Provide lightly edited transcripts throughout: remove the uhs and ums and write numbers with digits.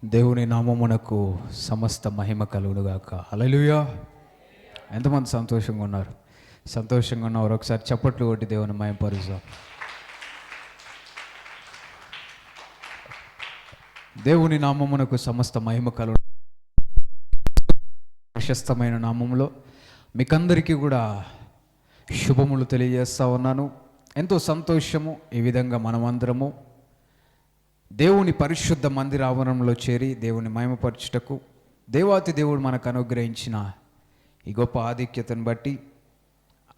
దేవుని నామమునకు సమస్త మహిమ కలుగునుగాక. హల్లెలూయా. ఎంతమంది సంతోషంగా ఉన్నారు? సంతోషంగా ఉన్నవారు ఒకసారి చప్పట్లు కొట్టి దేవుని మహిమపరుద్దాం. దేవుని నామమునకు సమస్త మహిమ కలుగు. ప్రశస్తమైన నామములో మీకందరికీ కూడా శుభములు తెలియజేస్తా ఉన్నాను. ఎంతో సంతోషము. ఈ విధంగా మనమందరము దేవుని పరిశుద్ధ మందిర ఆవరణంలో చేరి దేవుని మహిమపరచుటకు దేవాతి దేవుడు మనకు అనుగ్రహించిన ఈ గొప్ప ఆధిక్యతను బట్టి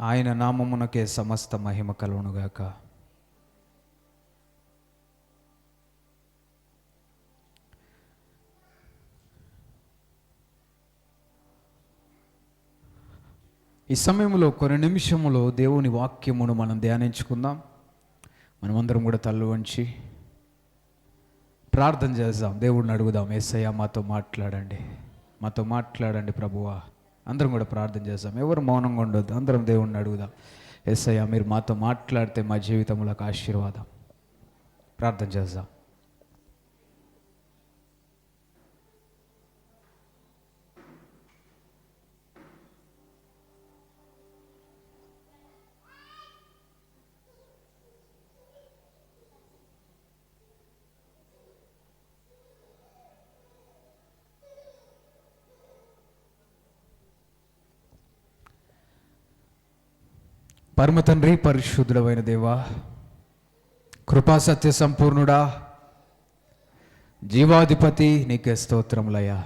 ఆయన నామమునకే సమస్త మహిమ కలుగునుగాక. ఈ సమయంలో కొన్ని నిమిషములో దేవుని వాక్యమును మనం ధ్యానించుకుందాం. మనమందరం కూడా తల్లు వంచి ప్రార్థన చేద్దాం. దేవుడిని అడుగుదాం, యేసయ్య మాతో మాట్లాడండి ప్రభువా. అందరం కూడా ప్రార్థన చేద్దాం. ఎవరు మౌనంగా ఉండొద్దు, అందరం దేవుడిని అడుగుదాం. యేసయ్య మీరు మాతో మాట్లాడితే మా జీవితంలోకి ఆశీర్వాదం. ప్రార్థన చేద్దాం. పరమ తండ్రి, పరిశుద్ధుడైన దేవా, కృపా సత్య సంపూర్ణుడా, జీవాధిపతి, నీకే స్తోత్రములయ్యా.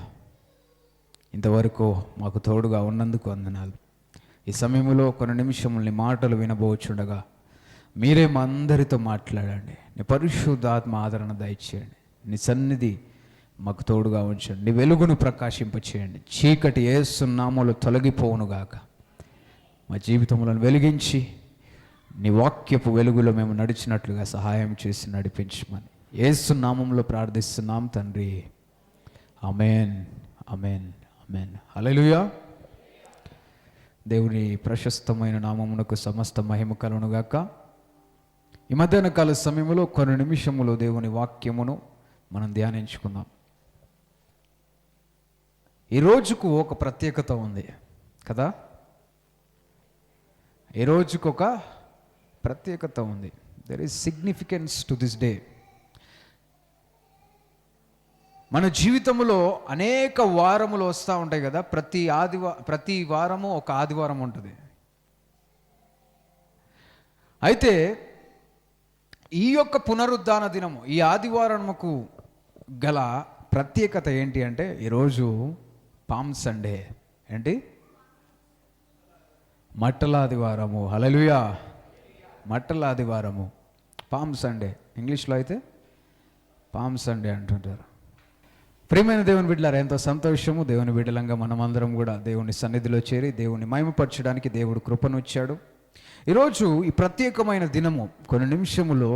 ఇంతవరకు మాకు తోడుగా ఉన్నందుకు వందనాలు. ఈ సమయంలో కొన్ని నిమిషములు నీ మాటలు వినబోచుండగా మీరే మా అందరితో మాట్లాడండి. నీ పరిశుద్ధాత్మ ఆదరణ దయచేయండి. నీ సన్నిధి మాకు తోడుగా ఉంచండి. నీ వెలుగును ప్రకాశింపచేయండి. చీకటి యేసు నామములో తొలగిపోవునుగాక. మా జీవితములను వెలిగించి నీ వాక్యపు వెలుగులో మేము నడిచినట్లుగా సహాయం చేసి నడిపించమని యేసు నామములో ప్రార్థిస్తున్నాం తండ్రి. ఆమేన్, ఆమేన్, ఆమేన్. హల్లెలూయా. దేవుని ప్రశస్తమైన నామమునకు సమస్త మహిమ కలుగునుగాక. ఈ మధ్యాహ్న కాల సమయంలో కొన్ని నిమిషములు దేవుని వాక్యమును మనం ధ్యానించుకుందాం. ఈ రోజుకు ఒక ప్రత్యేకత ఉంది కదా. ఈ రోజుకు ఒక ప్రత్యేకత ఉంది. There is significance to this day. మన జీవితంలో అనేక వారములు వస్తూ ఉంటాయి కదా. ప్రతి వారము ఒక ఆదివారం ఉంటుంది. అయితే ఈ యొక్క పునరుద్ధాన దినము, ఈ ఆదివారముకు గల ప్రత్యేకత ఏంటి అంటే, ఈరోజు పామ్ సండే. ఏంటి? మట్టల ఆదివారము. హల్లెలూయా. మట్టల ఆదివారము, పామ్ సండే. ఇంగ్లీష్లో అయితే పామ్ సండే అంటుంటారు. ప్రియమైన దేవుని బిడ్డలారా, ఎంతో సంతోషము. దేవుని బిడ్డలంగా మనమందరం కూడా దేవుని సన్నిధిలో చేరి దేవుని మహిమపరచడానికి దేవుడు కృపను ఇచ్చాడు. ఈరోజు ఈ ప్రత్యేకమైన దినము కొన్ని నిమిషములో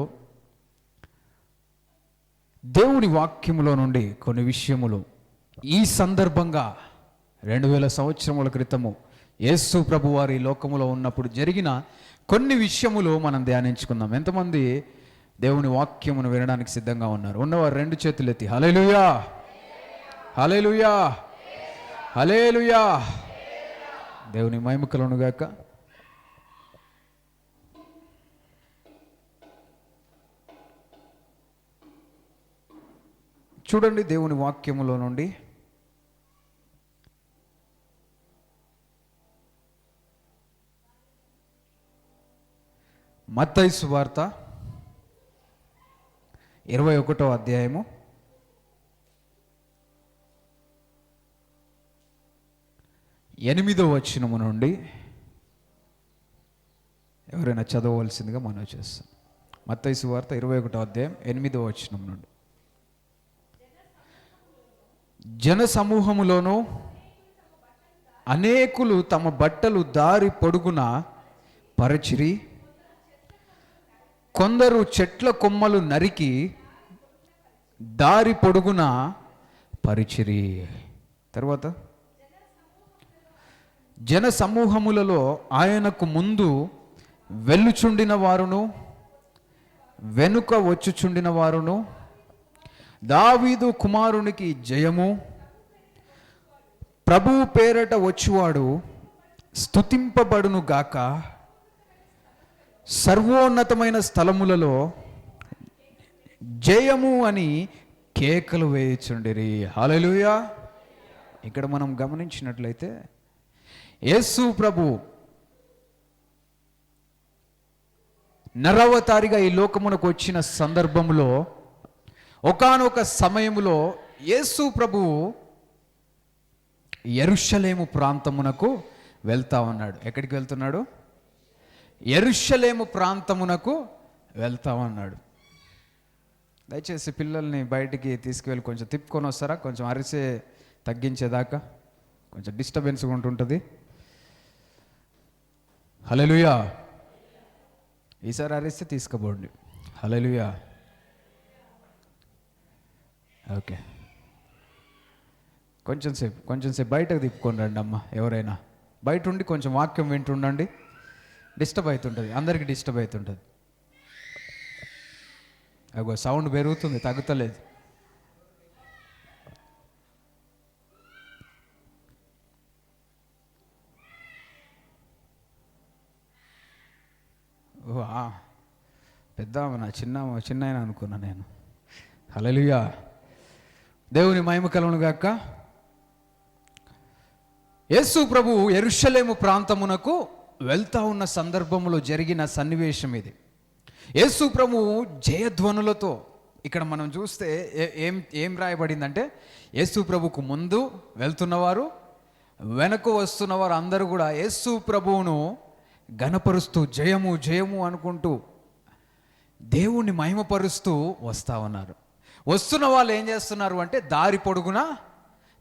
దేవుని వాక్యములో నుండి కొన్ని విషయములు ఈ సందర్భంగా 2000 సంవత్సరముల క్రితము యేసు ప్రభు వారి లోకములో ఉన్నప్పుడు జరిగిన కొన్ని విషయములు మనం ధ్యానించుకుందాం. ఎంతమంది దేవుని వాక్యమును వినడానికి సిద్ధంగా ఉన్నారు? ఉన్నవారు 2 చేతులు ఎత్తి హల్లెలూయా, హల్లెలూయా, హల్లెలూయా. దేవుని మహిమ కలుగునుగాక. చూడండి దేవుని వాక్యములో నుండి మత్తయి సువార్త 21వ అధ్యాయము 8వ వచనము నుండి ఎవరైనా చదవవలసిందిగా మనవి చేస్తాం. మత్తయి సువార్త 21వ అధ్యాయం 8వ వచనం నుండి. జన సమూహములోనూ అనేకులు తమ బట్టలు దారి పొడుగున పరచిరి, కొందరు చెట్ల కొమ్మలు నరికి దారి పొడుగున పరిచిరి. తర్వాత జన సమూహములలో ఆయనకు ముందు వెళ్ళుచుండిన వారును వెనుక వచ్చుచుండిన వారును దావీదు కుమారునికి జయము, ప్రభువు పేరట వచ్చువాడు స్తుతింపబడును గాక, సర్వోన్నతమైన స్థలములలో జయము అని కేకలు వేయుచుండిరి. హల్లెలూయా. ఇక్కడ మనం గమనించినట్లయితే యేసు ప్రభు నరవతారిగా ఈ లోకమునకు వచ్చిన సందర్భంలో ఒకానొక సమయంలో యేసు ప్రభువు యెరూషలేము ప్రాంతమునకు వెళ్తా ఉన్నాడు. ఎక్కడికి వెళ్తున్నాడు? యెరూషలేము ప్రాంతమునకు వెళ్తా ఉన్నాడు. దయచేసి పిల్లల్ని బయటికి తీసుకువెళ్ళి కొంచెం తిప్పుకొని వస్తారా? కొంచెం అరిసే తగ్గించేదాకా, కొంచెం డిస్టర్బెన్స్గా ఉంటుంటుంది. హల్లెలూయా. ఈసారి అరిస్తే తీసుకుపోండి. హల్లెలూయా. ఓకే, కొంచెం సేపు బయటకు తిప్పుకొని రండి అమ్మ. ఎవరైనా బయట ఉండి కొంచెం వాక్యం వింటుండండి. డిస్టర్బ్ అవుతుంటుంది, అందరికీ డిస్టర్బ్ అవుతుంటుంది. అగో సౌండ్ పెరుగుతుంది, తగ్గుతలేదు. ఓ పెద్ద నా చిన్న అనుకున్నా నేను. హల్లెలూయా. దేవుని మహిమ కలుగును గాక. యేసు ప్రభు యెరూషలేము ప్రాంతమునకు వెళ్తా ఉన్న సందర్భంలో జరిగిన సన్నివేశం ఇది. యేసు ప్రభు జయధ్వనులతో, ఇక్కడ మనం చూస్తే ఏం రాయబడిందంటే, యేసు ప్రభుకు ముందు వెళ్తున్నవారు, వెనక వస్తున్నవారు అందరూ కూడా యేసు ప్రభువును ఘనపరుస్తూ జయము జయము అనుకుంటూ దేవుణ్ణి మహిమపరుస్తూ వస్తూ ఉన్నారు. వస్తున్న వాళ్ళు ఏం చేస్తున్నారు అంటే దారి పొడుగున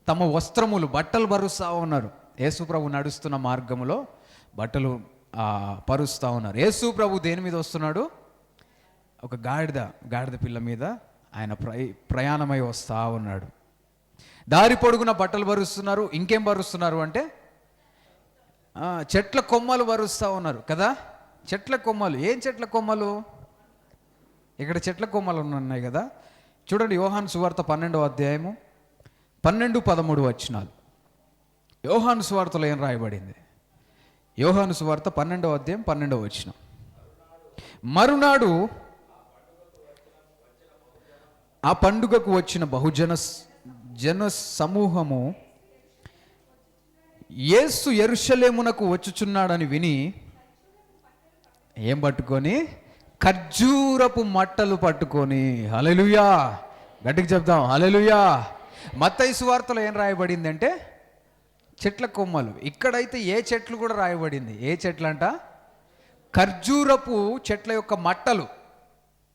తమ వస్త్రములు, బట్టలు పరుస్తూ ఉన్నారు. యేసు ప్రభు నడుస్తున్న మార్గంలో పరుస్తూ ఉన్నారు. యేసు ప్రభు దేని మీద వస్తున్నాడు? ఒక గాడిద పిల్ల మీద ఆయన ప్రయాణమై వస్తూ ఉన్నాడు. దారి పొడుగున బట్టలు పరుస్తున్నారు. ఇంకేం పరుస్తున్నారు అంటే చెట్ల కొమ్మలు పరుస్తూ ఉన్నారు కదా. చెట్ల కొమ్మలు, ఏం చెట్ల కొమ్మలు? ఇక్కడ చెట్ల కొమ్మలు ఉన్నాయి కదా. చూడండి, యోహాను సువార్త 12వ అధ్యాయము 12-13 వచనాలు. యోహాను సువార్తలో ఏం రాయబడింది? యోహాను సువార్త 12వ అధ్యాయం 12వ వచనం. మరునాడు ఆ పండుగకు వచ్చిన జన సమూహము యేసు యెరూషలేమునకు వచ్చుచున్నాడని విని ఏం పట్టుకొని? ఖర్జూరపు మట్టలు పట్టుకొని. హల్లెలూయా. గట్టిగా చెప్దాం, హల్లెలూయా. మత్తయి సువార్తలో ఏం రాయబడింది అంటే చెట్ల కొమ్మలు. ఇక్కడైతే ఏ చెట్లు కూడా రాయబడింది. ఏ చెట్లు అంట? ఖర్జూరపు చెట్ల యొక్క మట్టలు,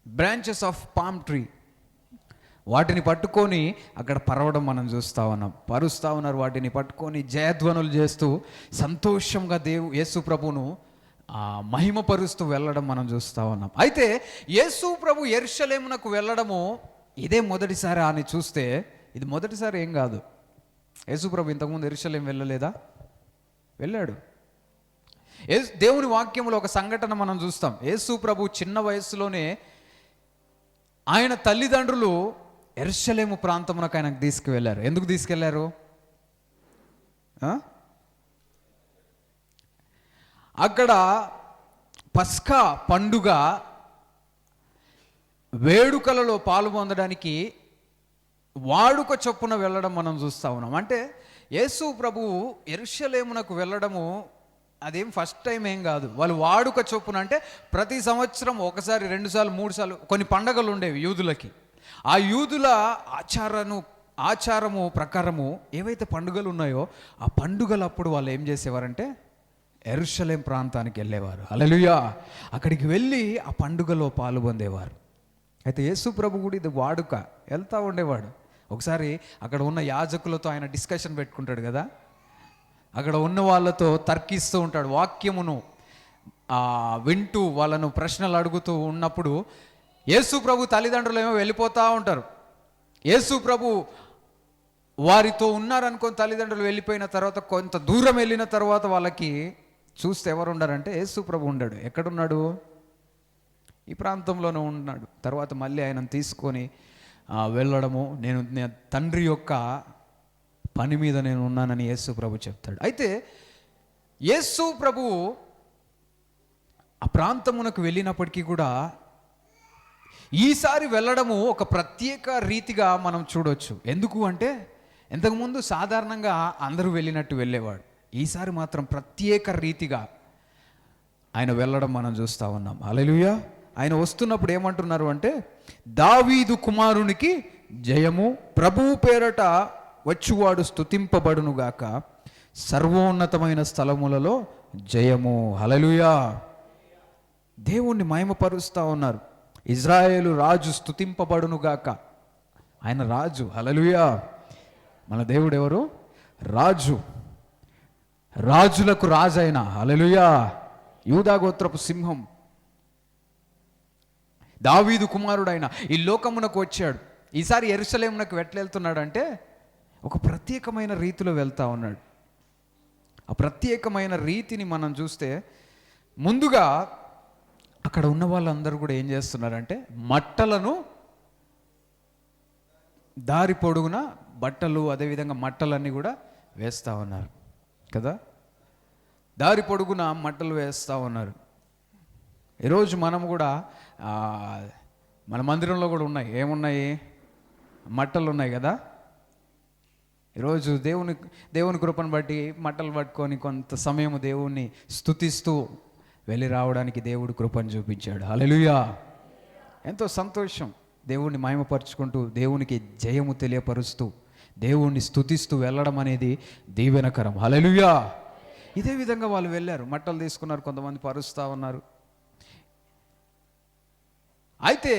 బ్రాంచెస్ ఆఫ్ పామ్ ట్రీ. వాటిని పట్టుకొని అక్కడ పరవడం మనం చూస్తూ ఉన్నాం. పరుస్తూ ఉన్నారు. వాటిని పట్టుకొని జయధ్వనులు చేస్తూ సంతోషంగా యేసు ప్రభును మహిమపరుస్తూ వెళ్ళడం మనం చూస్తూ ఉన్నాం. అయితే యేసు ప్రభు యెరూషలేమునకు వెళ్ళడము ఇదే మొదటిసారి అని చూస్తే, ఇది మొదటిసారి ఏం కాదు. యేసు ప్రభు ఇంతకుముందు యెరూషలేం వెళ్ళలేదా? వెళ్ళాడు. దేవుని వాక్యంలో ఒక సంఘటన మనం చూస్తాం. యేసు ప్రభు చిన్న వయస్సులోనే ఆయన తల్లిదండ్రులు యెరూషలేము ప్రాంతమునకు ఆయనకు తీసుకువెళ్ళారు. ఎందుకు తీసుకెళ్లారు? అక్కడ పస్కా పండుగ వేడుకలలో పాలు పొందడానికి వాడుక చొప్పున వెళ్ళడం మనం చూస్తూ ఉన్నాం. అంటే యేసు ప్రభువు యెరూషలేమునకు వెళ్ళడము అదేం ఫస్ట్ టైం ఏం కాదు. వాళ్ళు వాడుక చొప్పున, అంటే ప్రతి సంవత్సరం ఒకసారి, 2 సార్లు, 3 సార్లు కొన్ని పండగలు ఉండేవి యూదులకి. ఆ యూదుల ఆచారము ప్రకారము ఏవైతే పండుగలు ఉన్నాయో ఆ పండుగలప్పుడు వాళ్ళు ఏం చేసేవారంటే యెరూషలేం ప్రాంతానికి వెళ్ళేవారు. హల్లెలూయా. అక్కడికి వెళ్ళి ఆ పండుగలో పాల్గొందేవారు. అయితే యేసు ప్రభు కూడా ఇది వాడుక వెళ్తూ ఉండేవాడు. ఒకసారి అక్కడ ఉన్న యాజకులతో ఆయన డిస్కషన్ పెట్టుకుంటాడు కదా. అక్కడ ఉన్న వాళ్ళతో తర్కిస్తూ ఉంటాడు. వాక్యమును వింటూ వాళ్ళను ప్రశ్నలు అడుగుతూ ఉన్నప్పుడు యేసు ప్రభు తల్లిదండ్రులు ఏమో వెళ్ళిపోతూ ఉంటారు. యేసు ప్రభు వారితో ఉన్నారనుకొని తల్లిదండ్రులు వెళ్ళిపోయిన తర్వాత కొంత దూరం వెళ్ళిన తర్వాత వాళ్ళకి చూస్తే ఎవరు ఉండారంటే యేసు ప్రభు ఉండాడు. ఎక్కడున్నాడు? ఈ ప్రాంతంలోనే ఉన్నాడు. తర్వాత మళ్ళీ ఆయనను తీసుకొని వెళ్ళడము, నేను తండ్రి యొక్క పని మీద నేను ఉన్నానని యేసు ప్రభు చెప్తాడు. అయితే యేసు ప్రభువు ఆ ప్రాంతమునకు వెళ్ళినప్పటికీ కూడా ఈసారి వెళ్ళడము ఒక ప్రత్యేక రీతిగా మనం చూడవచ్చు. ఎందుకు అంటే ఇంతకుముందు సాధారణంగా అందరూ వెళ్ళినట్టు వెళ్ళేవాడు. ఈసారి మాత్రం ప్రత్యేక రీతిగా ఆయన వెళ్ళడం మనం చూస్తూ ఉన్నాం. హల్లెలూయా. ఆయన వస్తున్నప్పుడు ఏమంటున్నారు అంటే, దావీదు కుమారునికి జయము, ప్రభువు పేరట వచ్చువాడు స్తుతింపబడునుగాక, సర్వోన్నతమైన స్థలములలో జయము. హల్లెలూయా. దేవుణ్ణి మహిమపరుస్తూ ఉన్నారు. ఇజ్రాయేలు రాజు స్తుతింపబడునుగాక. ఆయన రాజు. హల్లెలూయా. మన దేవుడు ఎవరు? రాజు, రాజులకు రాజు అయిన. హల్లెలూయా. యూదా గోత్రపు సింహం, దావీదు కుమారుడైన ఈ లోకమునకు వచ్చాడు. ఈసారి యెరూషలేమునకు వెళ్తున్నాడు అంటే ఒక ప్రత్యేకమైన రీతిలో వెళ్తా ఉన్నాడు. ఆ ప్రత్యేకమైన రీతిని మనం చూస్తే ముందుగా అక్కడ ఉన్న వాళ్ళందరూ కూడా ఏం చేస్తున్నారంటే మట్టలను, దారి పొడుగున బట్టలు, అదేవిధంగా మట్టలన్నీ కూడా వేస్తూ ఉన్నారు కదా. దారి పొడుగున మట్టలు వేస్తూ ఉన్నారు. ఈరోజు మనం కూడా మన మందిరంలో కూడా ఉన్నాయి. ఏమున్నాయి? మట్టలు ఉన్నాయి కదా. ఈరోజు దేవుని కృపను బట్టి మట్టలు పట్టుకొని కొంత సమయం దేవుణ్ణి స్తుతిస్తూ వెళ్ళి రావడానికి దేవుడు కృపను చూపించాడు. హల్లెలూయా. ఎంతో సంతోషం. దేవుణ్ణి మహిమపరుచుకుంటూ, దేవునికి జయము తెలియపరుస్తూ, దేవుణ్ణి స్తుతిస్తూ వెళ్ళడం అనేది దీవెనకరం. హల్లెలూయా. ఇదే విధంగా వాళ్ళు వెళ్ళారు, మట్టలు తీసుకున్నారు, కొంతమంది పరుస్తూ ఉన్నారు. అయితే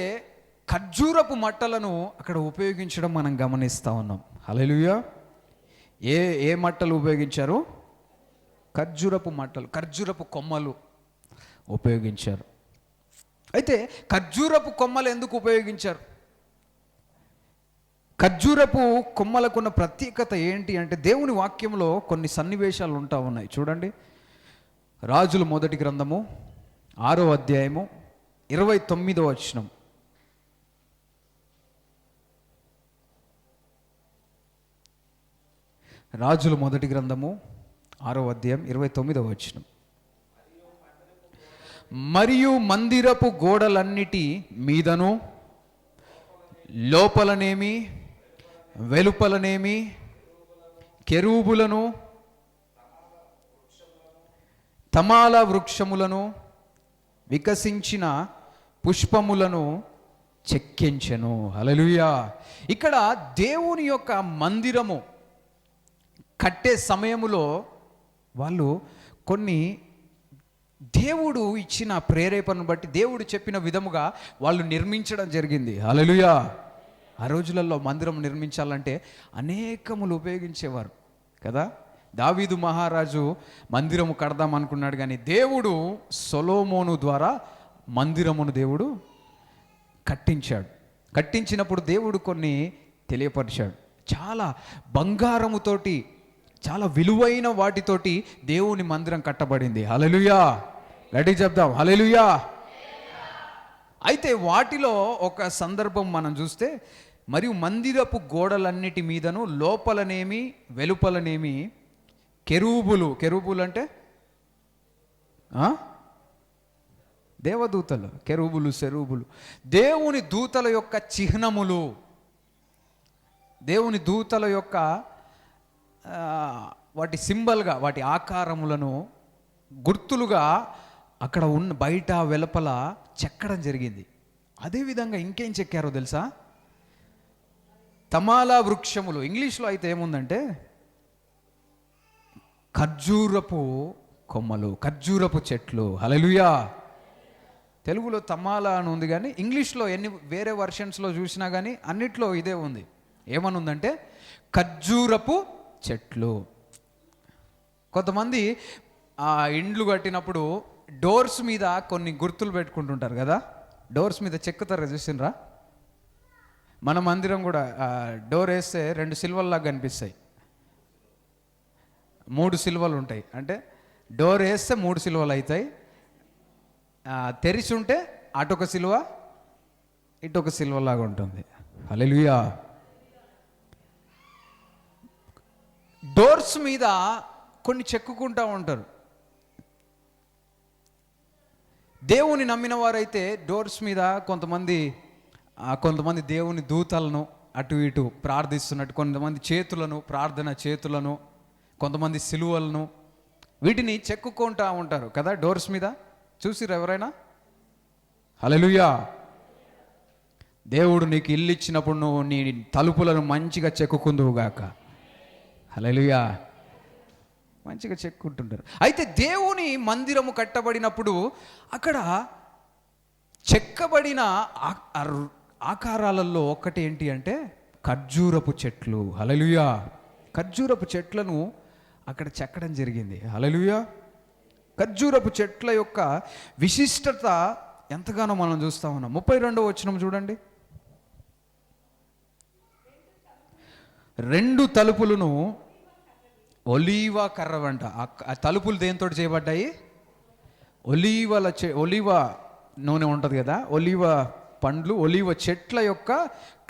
ఖర్జూరపు మట్టలను అక్కడ ఉపయోగించడం మనం గమనిస్తూ ఉన్నాం. హల్లెలూయా. ఏ మట్టలు ఉపయోగించారు? ఖర్జూరపు మట్టలు, ఖర్జూరపు కొమ్మలు ఉపయోగించారు. అయితే ఖర్జూరపు కొమ్మలు ఎందుకు ఉపయోగించారు? ఖర్జూరపు కొమ్మలకున్న ప్రత్యేకత ఏంటి అంటే, దేవుని వాక్యంలో కొన్ని సన్నివేశాలు ఉంటా ఉన్నాయి. చూడండి, రాజుల మొదటి గ్రంథము 6వ అధ్యాయము 29వ వచనం. రాజుల మొదటి గ్రంథము 6వ అధ్యాయం 29వ వచనం. మరియు మందిరపు గోడలన్నిటి మీదను లోపలనేమి వెలుపలనేమి కెరూబులను, తమాల వృక్షములను, వికసించిన పుష్పములను చెక్కించెను. హల్లెలూయా. ఇక్కడ దేవుని యొక్క మందిరము కట్టే సమయములో వాళ్ళు కొన్ని దేవుడు ఇచ్చిన ప్రేరేపణను బట్టి, దేవుడు చెప్పిన విధముగా వాళ్ళు నిర్మించడం జరిగింది. హల్లెలూయా. ఆ రోజులలో మందిరం నిర్మించాలంటే అనేకములు ఉపయోగించేవారు కదా. దావీదు మహారాజు మందిరము కడదాం అనుకున్నాడు, కానీ దేవుడు సొలొమోను ద్వారా మందిరమును దేవుడు కట్టించాడు. కట్టించినప్పుడు దేవుడు కొన్ని తెలియపరిచాడు. చాలా బంగారముతోటి, చాలా విలువైన వాటితోటి దేవుని మందిరం కట్టబడింది. హల్లెలూయా. గట్టిగా చెప్దాం, హల్లెలూయా. అయితే వాటిలో ఒక సందర్భం మనం చూస్తే, మరియు మందిరపు గోడలన్నిటి మీదను లోపలనేమి వెలుపలనేమి కెరూబులు. కెరూబులు అంటే దేవదూతలు. కెరూబులు, సెరూబులు దేవుని దూతల యొక్క చిహ్నములు, దేవుని దూతల యొక్క వాటి సింబల్గా, వాటి ఆకారములను గుర్తులుగా అక్కడ ఉన్న బయట వెలుపల చెక్కడం జరిగింది. అదేవిధంగా ఇంకేం చెక్కారో తెలుసా? తమాలా వృక్షములు. ఇంగ్లీష్లో అయితే ఏముందంటే ఖర్జూరపు కొమ్మలు, ఖర్జూరపు చెట్లు. హల్లెలూయా. తెలుగులో తమాలా అని ఉంది, కానీ ఇంగ్లీష్లో ఎన్ని వేరే వర్షన్స్లో చూసినా కానీ అన్నిట్లో ఇదే ఉంది. ఏమని ఉందంటే ఖర్జూరపు చెట్లు. కొంతమంది ఆ ఇండ్లు కట్టినప్పుడు డోర్స్ మీద కొన్ని గుర్తులు పెట్టుకుంటుంటారు కదా. డోర్స్ మీద చెక్కుతారు, చూసిండ్రా? మన మందిరం కూడా డోర్ వేస్తే 2 సిల్వల్లాగా కనిపిస్తాయి. 3 సిల్వలు ఉంటాయి. అంటే డోర్ వేస్తే 3 సిల్వలు అవుతాయి. తెరిచి ఉంటే అటొక సిల్వ ఇటొక సిల్వలాగా ఉంటుంది. హల్లెలూయా. డోర్స్ మీద కొన్ని చెక్కుకుంటూ ఉంటారు. దేవుని నమ్మిన వారైతే డోర్స్ మీద కొంతమంది దేవుని దూతలను అటు ఇటు ప్రార్థిస్తున్నట్టు, కొంతమంది చేతులను, ప్రార్థన చేతులను, కొంతమంది సిలువలను, వీటిని చెక్కుకుంటూ ఉంటారు కదా డోర్స్ మీద. చూసిరు ఎవరైనా? హల్లెలూయా. దేవుడు నీకు ఇల్లు ఇచ్చినప్పుడు నువ్వు నీ తలుపులను మంచిగా చెక్కుకుందువుగాక. హల్లెలూయా. మంచిగా చెక్కుంటుంటారు. అయితే దేవుని మందిరము కట్టబడినప్పుడు అక్కడ చెక్కబడిన ఆకారాలలో ఒకటి ఏంటి అంటే ఖర్జూరపు చెట్లు. హల్లెలూయా. ఖర్జూరపు చెట్లను అక్కడ చెక్కడం జరిగింది. హల్లెలూయా. ఖర్జూరపు చెట్ల యొక్క విశిష్టత ఎంతగానో మనం చూస్తూ ఉన్నాం. 32వ వచనం చూడండి. 2 తలుపులను ఒలీవ కర్ర వంట. ఆ తలుపులు దేంతో చేయబడ్డాయి? ఒలీవ నూనె ఉంటుంది కదా, ఒలీవ పండ్లు, ఒలీవ చెట్ల యొక్క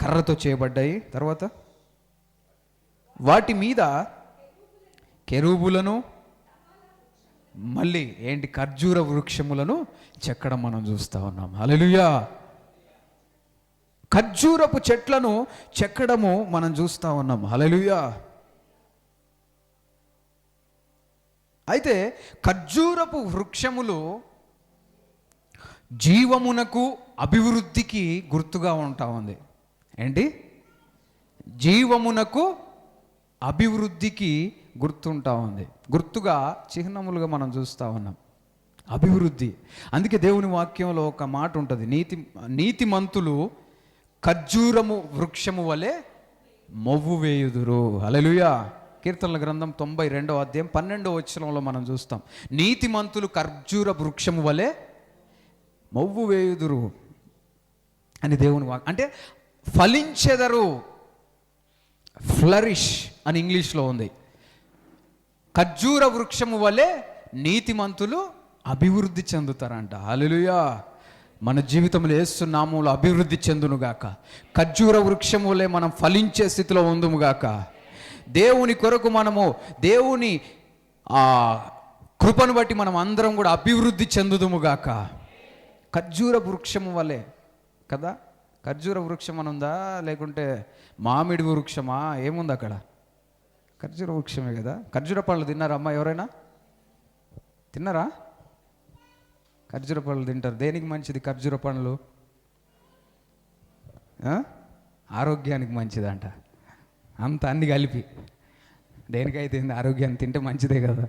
కర్రతో చేయబడ్డాయి. తర్వాత వాటి మీద కెరూబులను, మళ్ళీ ఏంటి, ఖర్జూర వృక్షములను చెక్కడం మనం చూస్తూ ఉన్నాం. హల్లెలూయా. ఖర్జూరపు చెట్లను చెక్కడము మనం చూస్తూ ఉన్నాం. హల్లెలూయా. అయితే ఖర్జూరపు వృక్షములు జీవమునకు, అభివృద్ధికి గుర్తుగా ఉంటా ఉంది. ఏంటి? జీవమునకు, అభివృద్ధికి గుర్తుంటా ఉంది. గుర్తుగా, చిహ్నములుగా మనం చూస్తూ ఉన్నాం. అభివృద్ధి. అందుకే దేవుని వాక్యంలో ఒక మాట ఉంటుంది, నీతిమంతులు ఖర్జూరము వృక్షము వలె మొవ్వు వేయుదురు. హల్లెలూయా. కీర్తనల గ్రంథం 92వ అధ్యాయం 12వ వచనంలో మనం చూస్తాం, నీతిమంతులు ఖర్జూర వృక్షము వలె మొవ్వు వేయుదురు అని దేవుని అంటే ఫలించెదరు. ఫ్లరిష్ అని ఇంగ్లీష్లో ఉంది. ఖర్జూర వృక్షము వలె నీతిమంతులు అభివృద్ధి చెందుతారంట. హల్లెలూయా. మన జీవితంలో యేసు నామములో అభివృద్ధి చెందునుగాక. ఖర్జూర వృక్షము వలె మనం ఫలించే స్థితిలో ఉందుముగాక. దేవుని కొరకు మనము, దేవుని కృపను బట్టి మనం అందరం కూడా అభివృద్ధి చెందుదుముగాక. ఖర్జూర వృక్షము వలె కదా. ఖర్జూర వృక్షం అని ఉందా, లేకుంటే మామిడి వృక్షమా, ఏముంది అక్కడ? ఖర్జూర వృక్షమే కదా. ఖర్జూర పళ్ళు తిన్నారా అమ్మా? ఎవరైనా తిన్నారా? ఖర్జూర పళ్ళు తింటారు. దేనికి మంచిది ఖర్జూర పండ్లు? ఆరోగ్యానికి మంచిదంట. అంత అన్ని కలిపి దేనికైతే ఆరోగ్యాన్ని తింటే మంచిదే కదా.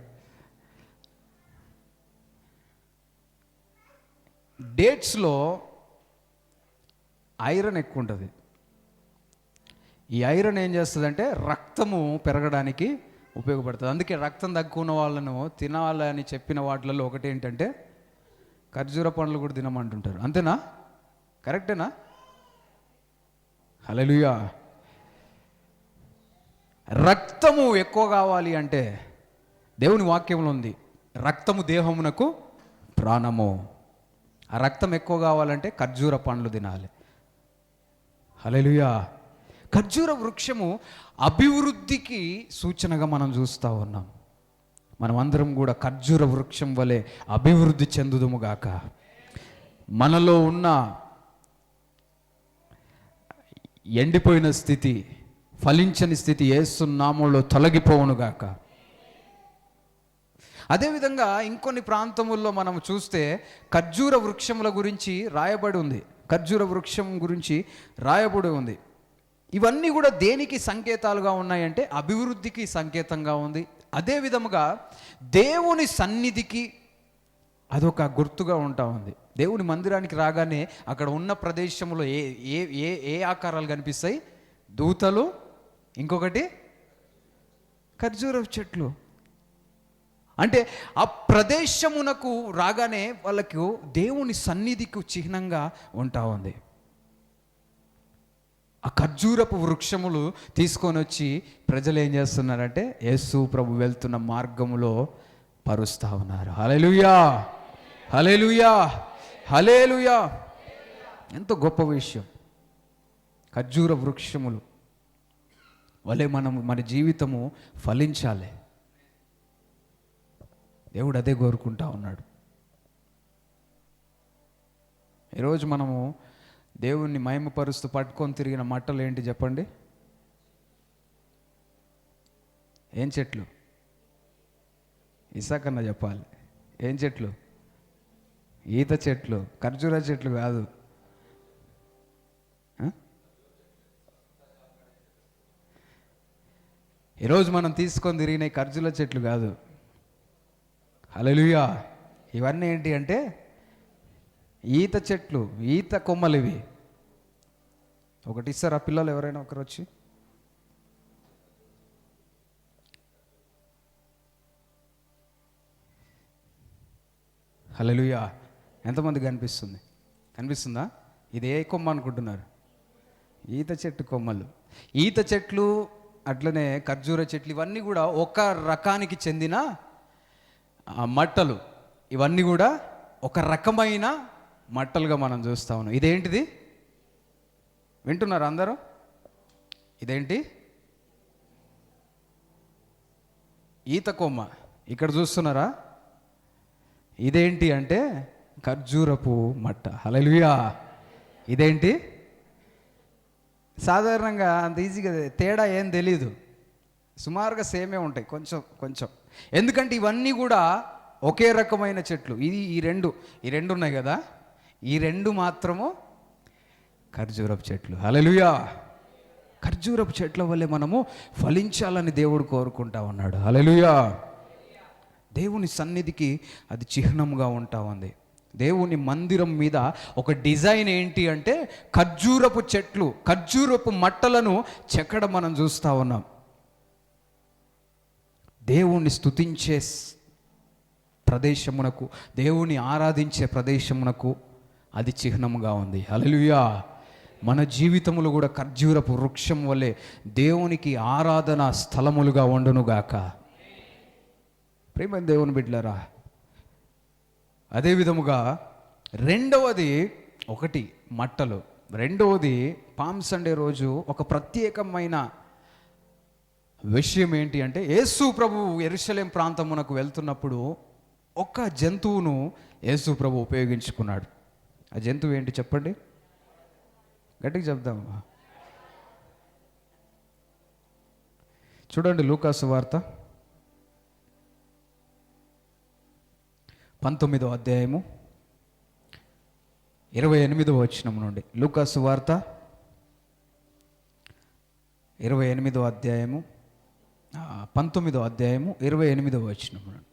డేట్స్లో ఐరన్ ఎక్కువ ఉంటుంది. ఈ ఐరన్ ఏం చేస్తుందంటే రక్తము పెరగడానికి ఉపయోగపడుతుంది. అందుకే రక్తం తక్కువ ఉన్న వాళ్ళను తినాలని చెప్పిన వాటిలలో ఒకటి ఏంటంటే ఖర్జూర పండ్లు కూడా తినమంటుంటారు. అంతేనా? కరెక్టేనా? హల్లెలూయా. రక్తము ఎక్కువ కావాలి అంటే దేవుని వాక్యంలో ఉంది, రక్తము దేహమునకు ప్రాణము. ఆ రక్తం ఎక్కువ కావాలంటే ఖర్జూర పండ్లు తినాలి. హల్లెలూయా. ఖర్జూర వృక్షము అభివృద్ధికి సూచనగా మనం చూస్తూ ఉన్నాం. మనం అందరం కూడా ఖర్జూర వృక్షం వలె అభివృద్ధి చెందుదుముగాక. మనలో ఉన్న ఎండిపోయిన స్థితి, ఫలించని స్థితి యేసు నామములో తొలగిపోవునుగాక. అదేవిధంగా ఇంకొన్ని ప్రాంతముల్లో మనం చూస్తే ఖర్జూర వృక్షముల గురించి రాయబడి ఉంది. ఖర్జూర వృక్షం గురించి రాయబడి ఉంది. ఇవన్నీ కూడా దేనికి సంకేతాలుగా ఉన్నాయంటే అభివృద్ధికి సంకేతంగా ఉంది. అదే విధముగా దేవుని సన్నిధికి అదొక గుర్తుగా ఉంటా ఉంది. దేవుని మందిరానికి రాగానే అక్కడ ఉన్న ప్రదేశంలో ఏ ఏ ఏ ఏ ఆకారాలు కనిపిస్తాయి? దూతలు, ఇంకొకటి ఖర్జూర చెట్లు. అంటే ఆ ప్రదేశమునకు రాగానే వాళ్ళకు దేవుని సన్నిధికి చిహ్నంగా ఉంటా ఉంది. ఆ ఖర్జూరపు వృక్షములు తీసుకొని వచ్చి ప్రజలు ఏం చేస్తున్నారంటే యేసు ప్రభు వెళ్తున్న మార్గములో పరుస్తూ ఉన్నారు. హల్లెలూయా, హల్లెలూయా, హల్లెలూయా. ఎంతో గొప్ప విషయం. ఖర్జూర వృక్షములు వలె మన జీవితము ఫలించాలి. దేవుడు అదే కోరుకుంటా ఉన్నాడు. ఈరోజు మనము దేవుణ్ణి మహిమపరుస్తూ పట్టుకొని తిరిగిన మట్టలు ఏంటి చెప్పండి? ఏం చెట్లు? ఇసాకన్నా చెప్పాలి. ఏం చెట్లు? ఈత చెట్లు, ఖర్జూర చెట్లు కాదు. ఈరోజు మనం తీసుకొని తిరిగిన ఖర్జూర చెట్లు కాదు. హల్లెలూయా. ఇవన్నీ ఏంటి అంటే ఈత చెట్లు, ఈత కొమ్మలు ఇవి. ఒకటి ఇస్తారా పిల్లలు ఎవరైనా ఒకరు వచ్చి? హల్లెలూయా. ఎంతమంది కనిపిస్తుందా? ఇది ఏ కొమ్మ అనుకుంటున్నారు? ఈత చెట్టు కొమ్మలు. ఈత చెట్లు అట్లనే ఖర్జూర చెట్లు ఇవన్నీ కూడా ఒక రకానికి చెందిన మట్టలు. ఇవన్నీ కూడా ఒక రకమైన మట్టలుగా మనం చూస్తా ఉన్నాం. ఇదేంటిది? వింటున్నారు అందరూ? ఇదేంటి? ఈత కొమ్మ. ఇక్కడ చూస్తున్నారా? ఇదేంటి అంటే ఖర్జూరపు మట్ట. హల్లెలూయా. ఇదేంటి? సాధారణంగా అంత ఈజీగా తేడా ఏం తెలీదు, సుమారుగా సేమే ఉంటాయి కొంచెం. ఎందుకంటే ఇవన్నీ కూడా ఒకే రకమైన చెట్లు. ఈ రెండు ఉన్నాయి కదా, ఈ రెండు మాత్రము ఖర్జూరపు చెట్లు. హల్లెలూయా. ఖర్జూరపు చెట్ల వల్లే మనము ఫలించాలని దేవుడు కోరుకుంటా ఉన్నాడు. హల్లెలూయా. దేవుని సన్నిధికి అది చిహ్నంగా ఉంటా ఉంది. దేవుని మందిరం మీద ఒక డిజైన్ ఏంటి అంటే ఖర్జూరపు చెట్లు, ఖర్జూరపు మట్టలను చెక్కడం మనం చూస్తూ ఉన్నాం. దేవుణ్ణి స్తుతించే ప్రదేశమునకు, దేవుని ఆరాధించే ప్రదేశమునకు అది చిహ్నముగా ఉంది. హల్లెలూయా. మన జీవితములు కూడా ఖర్జూరపు వృక్షం వలె దేవునికి ఆరాధన స్థలములుగా ఉండునుగాక. ప్రేమ దేవుని బిడ్డలారా, అదే విధముగా రెండవది ఒకటి మట్టలు, రెండవది పామ్ సండే రోజు ఒక ప్రత్యేకమైన విషయం ఏంటి అంటే యేసు ప్రభువు యెరూషలేం ప్రాంతమునకు వెళ్తున్నప్పుడు ఒక జంతువును యేసు ప్రభు ఉపయోగించుకున్నాడు. ఆ జంతువు ఏంటి చెప్పండి? గట్టిగా చెప్దాం. చూడండి లూకాసు వార్త 19వ అధ్యాయము 28వ వచనం నుండి. లూకాసు వార్త 28వ అధ్యాయము 19వ అధ్యాయము 28వ వచనం నుండి.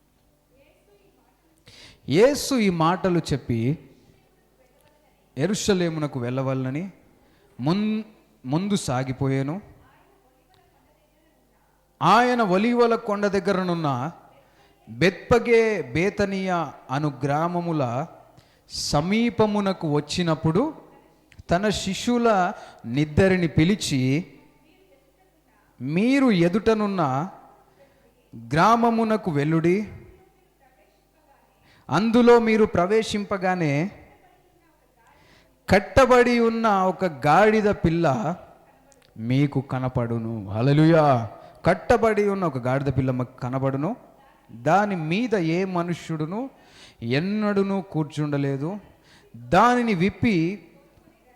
యేసు ఈ మాటలు చెప్పి యెరూషలేమునకు వెళ్ళవలనని ముందు సాగిపోయాను. ఆయన ఒలీవల కొండ దగ్గరనున్న బెత్పగే బేతనియా అను గ్రామముల సమీపమునకు వచ్చినప్పుడు తన శిష్యుల నిద్దరిని పిలిచి, మీరు ఎదుటనున్న గ్రామమునకు వెళ్ళుడి, అందులో మీరు ప్రవేశింపగానే కట్టబడి ఉన్న ఒక గాడిద పిల్ల మీకు కనపడును. హల్లెలూయా. కట్టబడి ఉన్న ఒక గాడిద పిల్ల మీకు కనబడును, దాని మీద ఏ మనుష్యుడును ఎన్నడూను కూర్చుండలేదు, దానిని విప్పి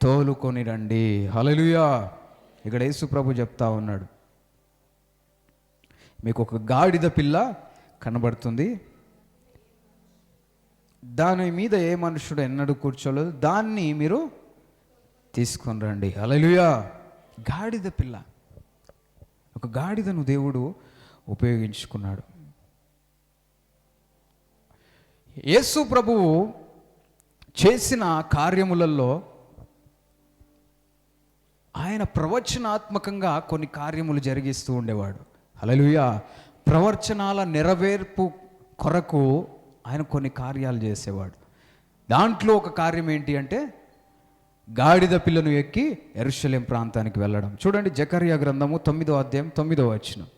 తోలుకొని రండి. హల్లెలూయా. ఇక్కడ యేసు ప్రభు చెప్తా ఉన్నాడు, మీకు ఒక గాడిద పిల్ల కనబడుతుంది, దాని మీద ఏ మనుషుడు ఎన్నడూ కూర్చోలేదు, దాన్ని మీరు తీసుకొని రండి. హల్లెలూయా. గాడిద పిల్ల, ఒక గాడిదను దేవుడు ఉపయోగించుకున్నాడు. యేసు ప్రభువు చేసిన కార్యములలో ఆయన ప్రవచనాత్మకంగా కొన్ని కార్యములు జరిగిస్తూ ఉండేవాడు. హల్లెలూయా. ప్రవచనాల నెరవేర్పు కొరకు ఆయన కొన్ని కార్యాలు చేసేవాడు. దాంట్లో ఒక కార్యం ఏంటి అంటే గాడిద పిల్లను ఎక్కి యెరూషలేం ప్రాంతానికి వెళ్ళడం. చూడండి జకర్యా గ్రంథము 9వ అధ్యాయం 9వ వచనం.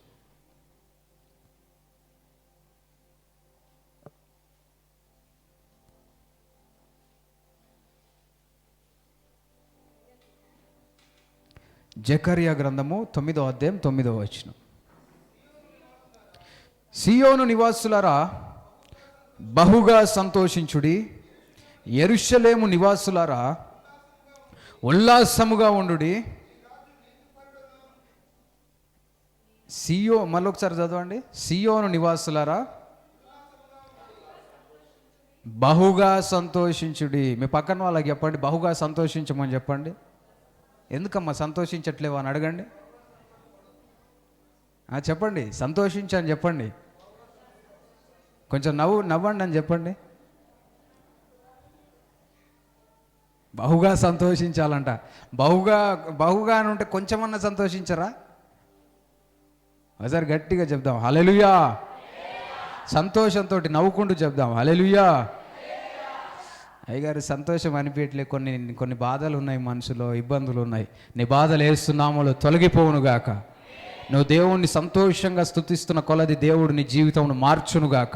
జకర్యా గ్రంథము 9వ అధ్యాయం 9వ వచనం. సియోను నివాసులారా బహుగా సంతోషించుడి, యెరూషలేము నివాసులారా ఉల్లాసముగా ఉండుడి. మళ్ళొకసారి చదవండి. సియోను నివాసులారా బహుగా సంతోషించుడి. మీ పక్కన వాళ్ళకి చెప్పండి, బహుగా సంతోషించమని చెప్పండి. ఎందుకమ్మా సంతోషించట్లేవు అని అడగండి. చెప్పండి, సంతోషించని చెప్పండి. కొంచెం నవ్వండి అని చెప్పండి. బహుగా సంతోషించాలంట. బహుగా అని ఉంటే కొంచెమన్నా సంతోషించరా? ఒకసారి గట్టిగా చెప్దాం హల్లెలూయా. సంతోషంతో నవ్వుకుంటూ చెప్దాం హల్లెలూయా. అయ్యగారు సంతోషం అనిపించట్లే, కొన్ని బాధలు ఉన్నాయి, మనసులో ఇబ్బందులు ఉన్నాయి. నీ బాధలు యేసు నామములో తొలగిపోవునుగాక. నువ్వు దేవుణ్ణి సంతోషంగా స్తుతిస్తున్న కొలది దేవుడు నీ జీవితంను మార్చునుగాక.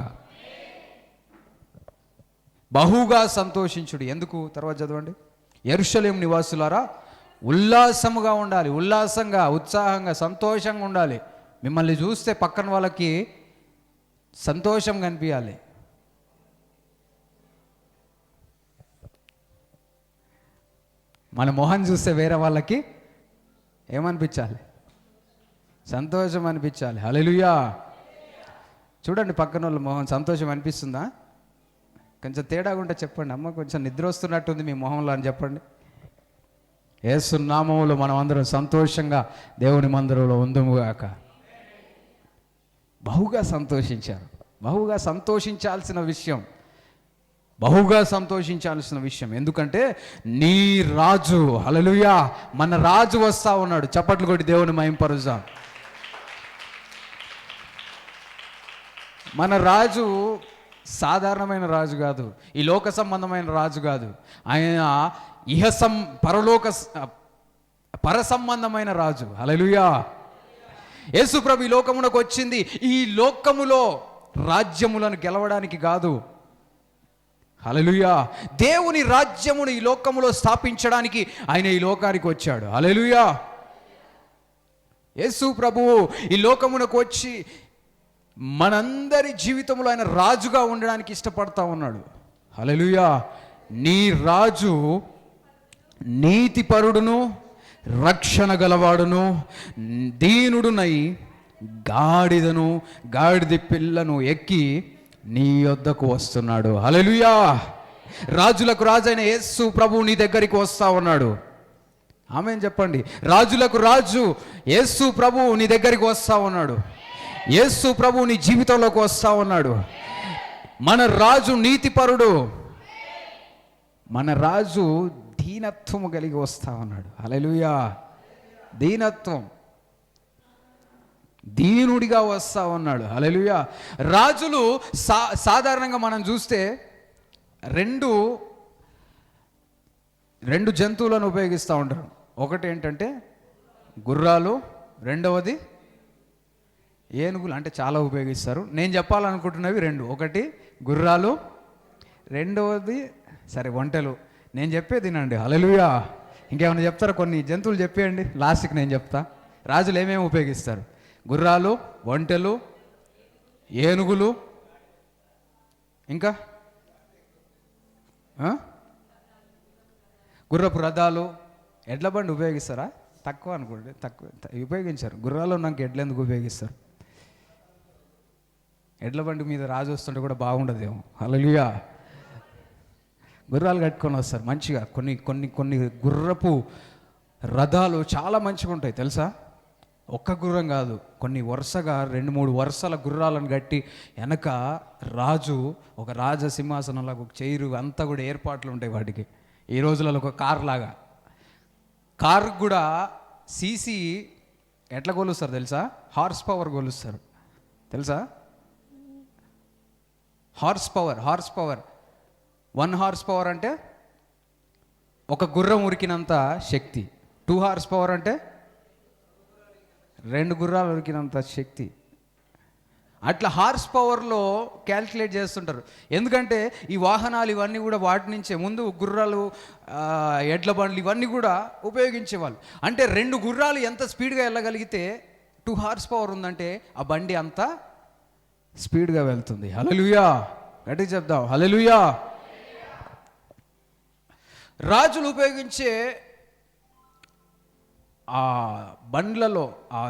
బహుగా సంతోషించుడు. ఎందుకు? తర్వాత చదవండి. యెరూషలేము నివాసులారా ఉల్లాసముగా ఉండాలి. ఉల్లాసంగా, ఉత్సాహంగా, సంతోషంగా ఉండాలి. మిమ్మల్ని చూస్తే పక్కన వాళ్ళకి సంతోషం కనిపించాలి. మన మొహం చూస్తే వేరే వాళ్ళకి ఏమనిపించాలి? సంతోషం అనిపించాలి. హల్లెలూయా. చూడండి పక్కన వాళ్ళ మొహం సంతోషం అనిపిస్తుందా? కొంచెం తేడాగా ఉంటే చెప్పండి. అమ్మ కొంచెం నిద్ర వస్తున్నట్టుంది మీ మొహంలో అని చెప్పండి. యేసు నామములో మనం అందరం సంతోషంగా దేవుని మందిరంలో ఉందుముగాక. బహుగా సంతోషించారు. బహుగా సంతోషించాల్సిన విషయం, బహుగా సంతోషించాల్సిన విషయం. ఎందుకంటే నీ రాజు, హల్లెలూయా, మన రాజు వస్తా ఉన్నాడు. చప్పట్లు కొట్టి దేవుని మహింపరుద్దాం. మన రాజు సాధారణమైన రాజు కాదు, ఈ లోక సంబంధమైన రాజు కాదు. ఆయన పర సంబంధమైన రాజు. హల్లెలూయా. యేసు ప్రభు ఈ లోకమునకు వచ్చింది ఈ లోకములో రాజ్యములను గెలవడానికి కాదు. హల్లెలూయా. దేవుని రాజ్యమును ఈ లోకములో స్థాపించడానికి ఆయన ఈ లోకానికి వచ్చాడు. హల్లెలూయా. యేసు ప్రభువు ఈ లోకమునకు వచ్చి మనందరి జీవితంలో ఆయన రాజుగా ఉండడానికి ఇష్టపడతా ఉన్నాడు. హల్లెలూయా. నీ రాజు నీతిపరుడును, రక్షణ గలవాడును, దీనుడునై గాడిద పిల్లను ఎక్కి నీ యొద్దకు వస్తున్నాడు. హల్లెలూయా. రాజులకు రాజు అయిన యేసు ప్రభు నీ దగ్గరికి వస్తా ఉన్నాడు. ఆమేన్ చెప్పండి. రాజులకు రాజు యేసు ప్రభు నీ దగ్గరికి వస్తా ఉన్నాడు. యేసు ప్రభు నీ జీవితంలోకి వస్తా ఉన్నాడు. మన రాజు నీతిపరుడు, మన రాజు దీనత్వము కలిగి వస్తా ఉన్నాడు. హల్లెలూయా. దీనత్వం, దీనుడిగా వస్తా ఉన్నాడు. హల్లెలూయా. రాజులు సాధారణంగా మనం చూస్తే రెండు జంతువులను ఉపయోగిస్తూ ఉంటారు. ఒకటి ఏంటంటే గుర్రాలు, రెండవది ఏనుగులు. అంటే చాలా ఉపయోగిస్తారు. నేను చెప్పాలనుకుంటున్నవి రెండు. ఒకటి గుర్రాలు, రెండవది ఒంటెలు. నేను చెప్పేది వినండి. హల్లెలూయా. ఇంకేమైనా చెప్తారా? కొన్ని జంతువులు చెప్పేయండి, లాస్ట్కి నేను చెప్తా. రాజులు ఏమేమి ఉపయోగిస్తారు? గుర్రాలు, ఒంటెలు, ఏనుగులు, ఇంకా గుర్రపు రథాలు. ఎడ్ల బండి ఉపయోగిస్తారా? తక్కువ అనుకోండి, తక్కువ ఉపయోగించారు. గుర్రాలు ఉన్నాక ఎడ్లు ఎందుకు ఉపయోగిస్తారు? ఎడ్ల బండి మీద రాజు వస్తుంటే కూడా బాగుండదేమో. హల్లెలూయా. గుర్రాలు కట్టుకొని వస్తారు మంచిగా. కొన్ని గుర్రపు రథాలు చాలా మంచిగా ఉంటాయి తెలుసా. ఒక్క గుర్రం కాదు, కొన్ని వరుసగా 2-3 వరుసల గుర్రాలను కట్టి వెనక రాజు ఒక రాజ సింహాసనంలాగా ఒక చైరు అంతా కూడా ఏర్పాట్లు ఉంటాయి వాటికి. ఈ రోజులలో ఒక కార్ లాగా. కార్ కూడా సీసీ ఎట్లా కొలుస్తారు తెలుసా? హార్స్ పవర్ కొలుస్తారు తెలుసా? హార్స్ పవర్ 1 హార్స్ పవర్ అంటే ఒక గుర్రం ఉరికినంత శక్తి. 2 హార్స్ పవర్ అంటే 2 గుర్రాలు ఉరికినంత శక్తి. అట్లా హార్స్ పవర్లో క్యాల్కులేట్ చేస్తుంటారు. ఎందుకంటే ఈ వాహనాలు ఇవన్నీ కూడా వాటి నుంచే ముందు గుర్రాలు, ఎడ్ల బండ్లు ఇవన్నీ కూడా ఉపయోగించేవాళ్ళు. అంటే 2 గుర్రాలు ఎంత స్పీడ్గా వెళ్ళగలిగితే 2 హార్స్ పవర్ ఉందంటే ఆ బండి అంత స్పీడ్గా వెళ్తుంది. హల్లెలూయా, గట్టిగా చెప్దాం హల్లెలూయా. రాజులు ఉపయోగించే ఆ బండ్లలో, ఆ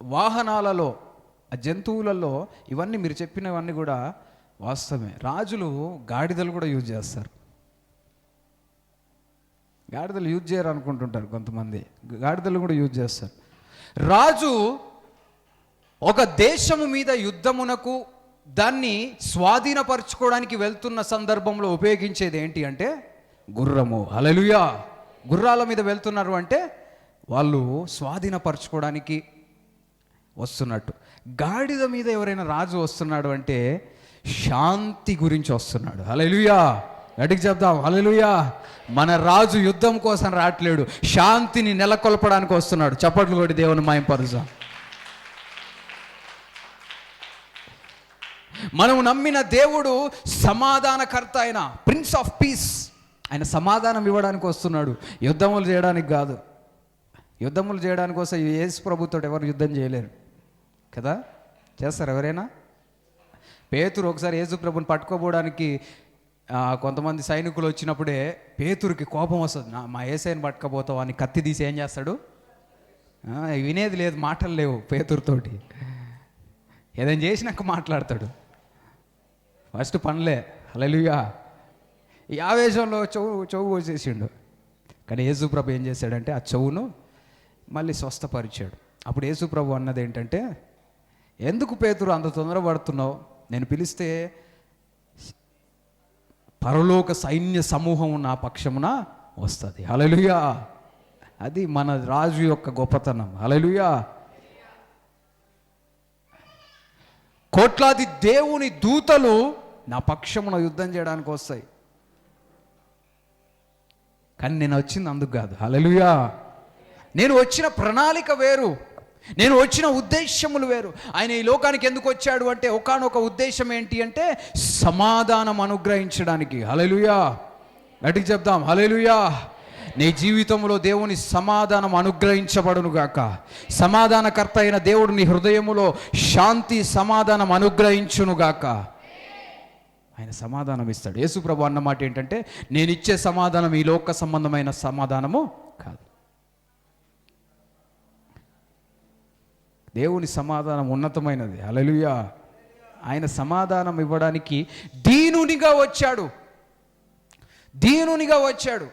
వాహనాలలో, ఆ జంతువులలో ఇవన్నీ మీరు చెప్పినవన్నీ కూడా వాస్తవమే. రాజులు గాడిదలు కూడా యూజ్ చేస్తారు. గాడిదలు యూజ్ చేయరు అనుకుంటుంటారు కొంతమంది, గాడిదలు కూడా యూజ్ చేస్తారు. రాజు ఒక దేశము మీద యుద్ధమునకు దాన్ని స్వాధీనపరచుకోవడానికి వెళ్తున్న సందర్భంలో ఉపయోగించేది ఏంటి అంటే గుర్రము. హల్లెలూయా. గుర్రాల మీద వెళ్తున్నారు అంటే వాళ్ళు స్వాధీనపరచుకోవడానికి వస్తున్నట్టు. గాడిద మీద ఎవరైనా రాజు వస్తున్నాడు అంటే శాంతి గురించి వస్తున్నాడు. హల్లెలూయా, గట్టిగా చెప్దాం హల్లెలూయా. మన రాజు యుద్ధం కోసం రావట్లేడు, శాంతిని నెలకొల్పడానికి వస్తున్నాడు. చప్పట్లు కొట్టి దేవుని మహిమపరుద్దాం. మనం నమ్మిన దేవుడు సమాధానకర్త అయిన ప్రిన్స్ ఆఫ్ పీస్. ఆయన సమాధానం ఇవ్వడానికి వస్తున్నాడు, యుద్ధములు చేయడానికి కాదు. యుద్ధములు చేయడానికి వస్తే యేసు ప్రభుతో ఎవరు యుద్ధం చేయలేరు కదా. చేస్తారు ఎవరైనా? పేతురు ఒకసారి యేసు ప్రభుని పట్టుకోపోవడానికి కొంతమంది సైనికులు వచ్చినప్పుడే పేతురుకి కోపం వస్తుంది. మా యేసయ్యని పట్టుకోపోతావు అని కత్తి తీసి ఏం చేస్తాడు? వినేది లేదు, మాటలు లేవు పేతురుతోటి. ఏదైనా చేసినాక మాట్లాడతాడు, ఫస్ట్ పనులే. హల్లెలూయా. ఈ ఆవేశంలో చెవు కోసేసిండు. కానీ యేసుప్రభు ఏం చేశాడంటే ఆ చెవును మళ్ళీ స్వస్థపరిచాడు. అప్పుడు యేసుప్రభు అన్నది ఏంటంటే, ఎందుకు పేతురు అంత తొందరపడుతున్నావు? నేను పిలిస్తే పరలోక సైన్య సమూహం నా పక్షమున వస్తుంది. హల్లెలూయా. అది మన రాజు యొక్క గొప్పతనం. హల్లెలూయా. కోట్లాది దేవుని దూతలు నా పక్షమున యుద్ధం చేయడానికి వస్తాయి, కానీ నేను వచ్చింది అందుకు కాదు. హల్లెలూయా. నేను వచ్చిన ప్రణాళిక వేరు, నేను వచ్చిన ఉద్దేశములు వేరు. ఆయన ఈ లోకానికి ఎందుకు వచ్చాడు అంటే ఒకానొక ఉద్దేశం ఏంటి అంటే సమాధానం అనుగ్రహించడానికి. హల్లెలూయా, గట్టిగా చెప్దాం హల్లెలూయా. నీ జీవితంలో దేవుని సమాధానం అనుగ్రహించబడును గాక. సమాధానకర్త అయిన దేవుడు నీ హృదయములో శాంతి సమాధానం అనుగ్రహించును గాక. ఆయన సమాధానం ఇస్తాడు. యేసుప్రభు అన్నమాట ఏంటంటే, నేను ఇచ్చే సమాధానం ఈ లోక సంబంధమైన సమాధానము కాదు. దేవుని సమాధానం ఉన్నతమైనది. హల్లెలూయా. ఆయన సమాధానం ఇవ్వడానికి దీనునిగా వచ్చాడు, దీనునిగా వచ్చాడు.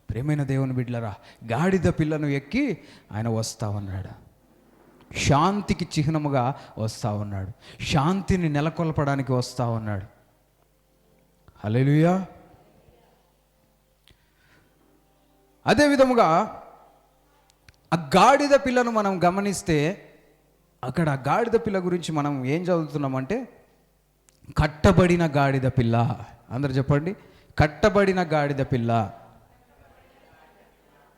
ప్రేమైన దేవుని బిడ్డలారా, గాడిద పిల్లను ఎక్కి ఆయన వస్తా ఉన్నాడు, శాంతికి చిహ్నముగా వస్తా ఉన్నాడు, శాంతిని నెలకొల్పడానికి వస్తా ఉన్నాడు. హల్లెలూయా. అదే విధముగా ఆ గాడిద పిల్లను మనం గమనిస్తే అక్కడ ఆ గాడిద పిల్ల గురించి మనం ఏం చదువుతున్నామంటే కట్టబడిన గాడిద పిల్ల. అందరు చెప్పండి, కట్టబడిన గాడిద పిల్ల.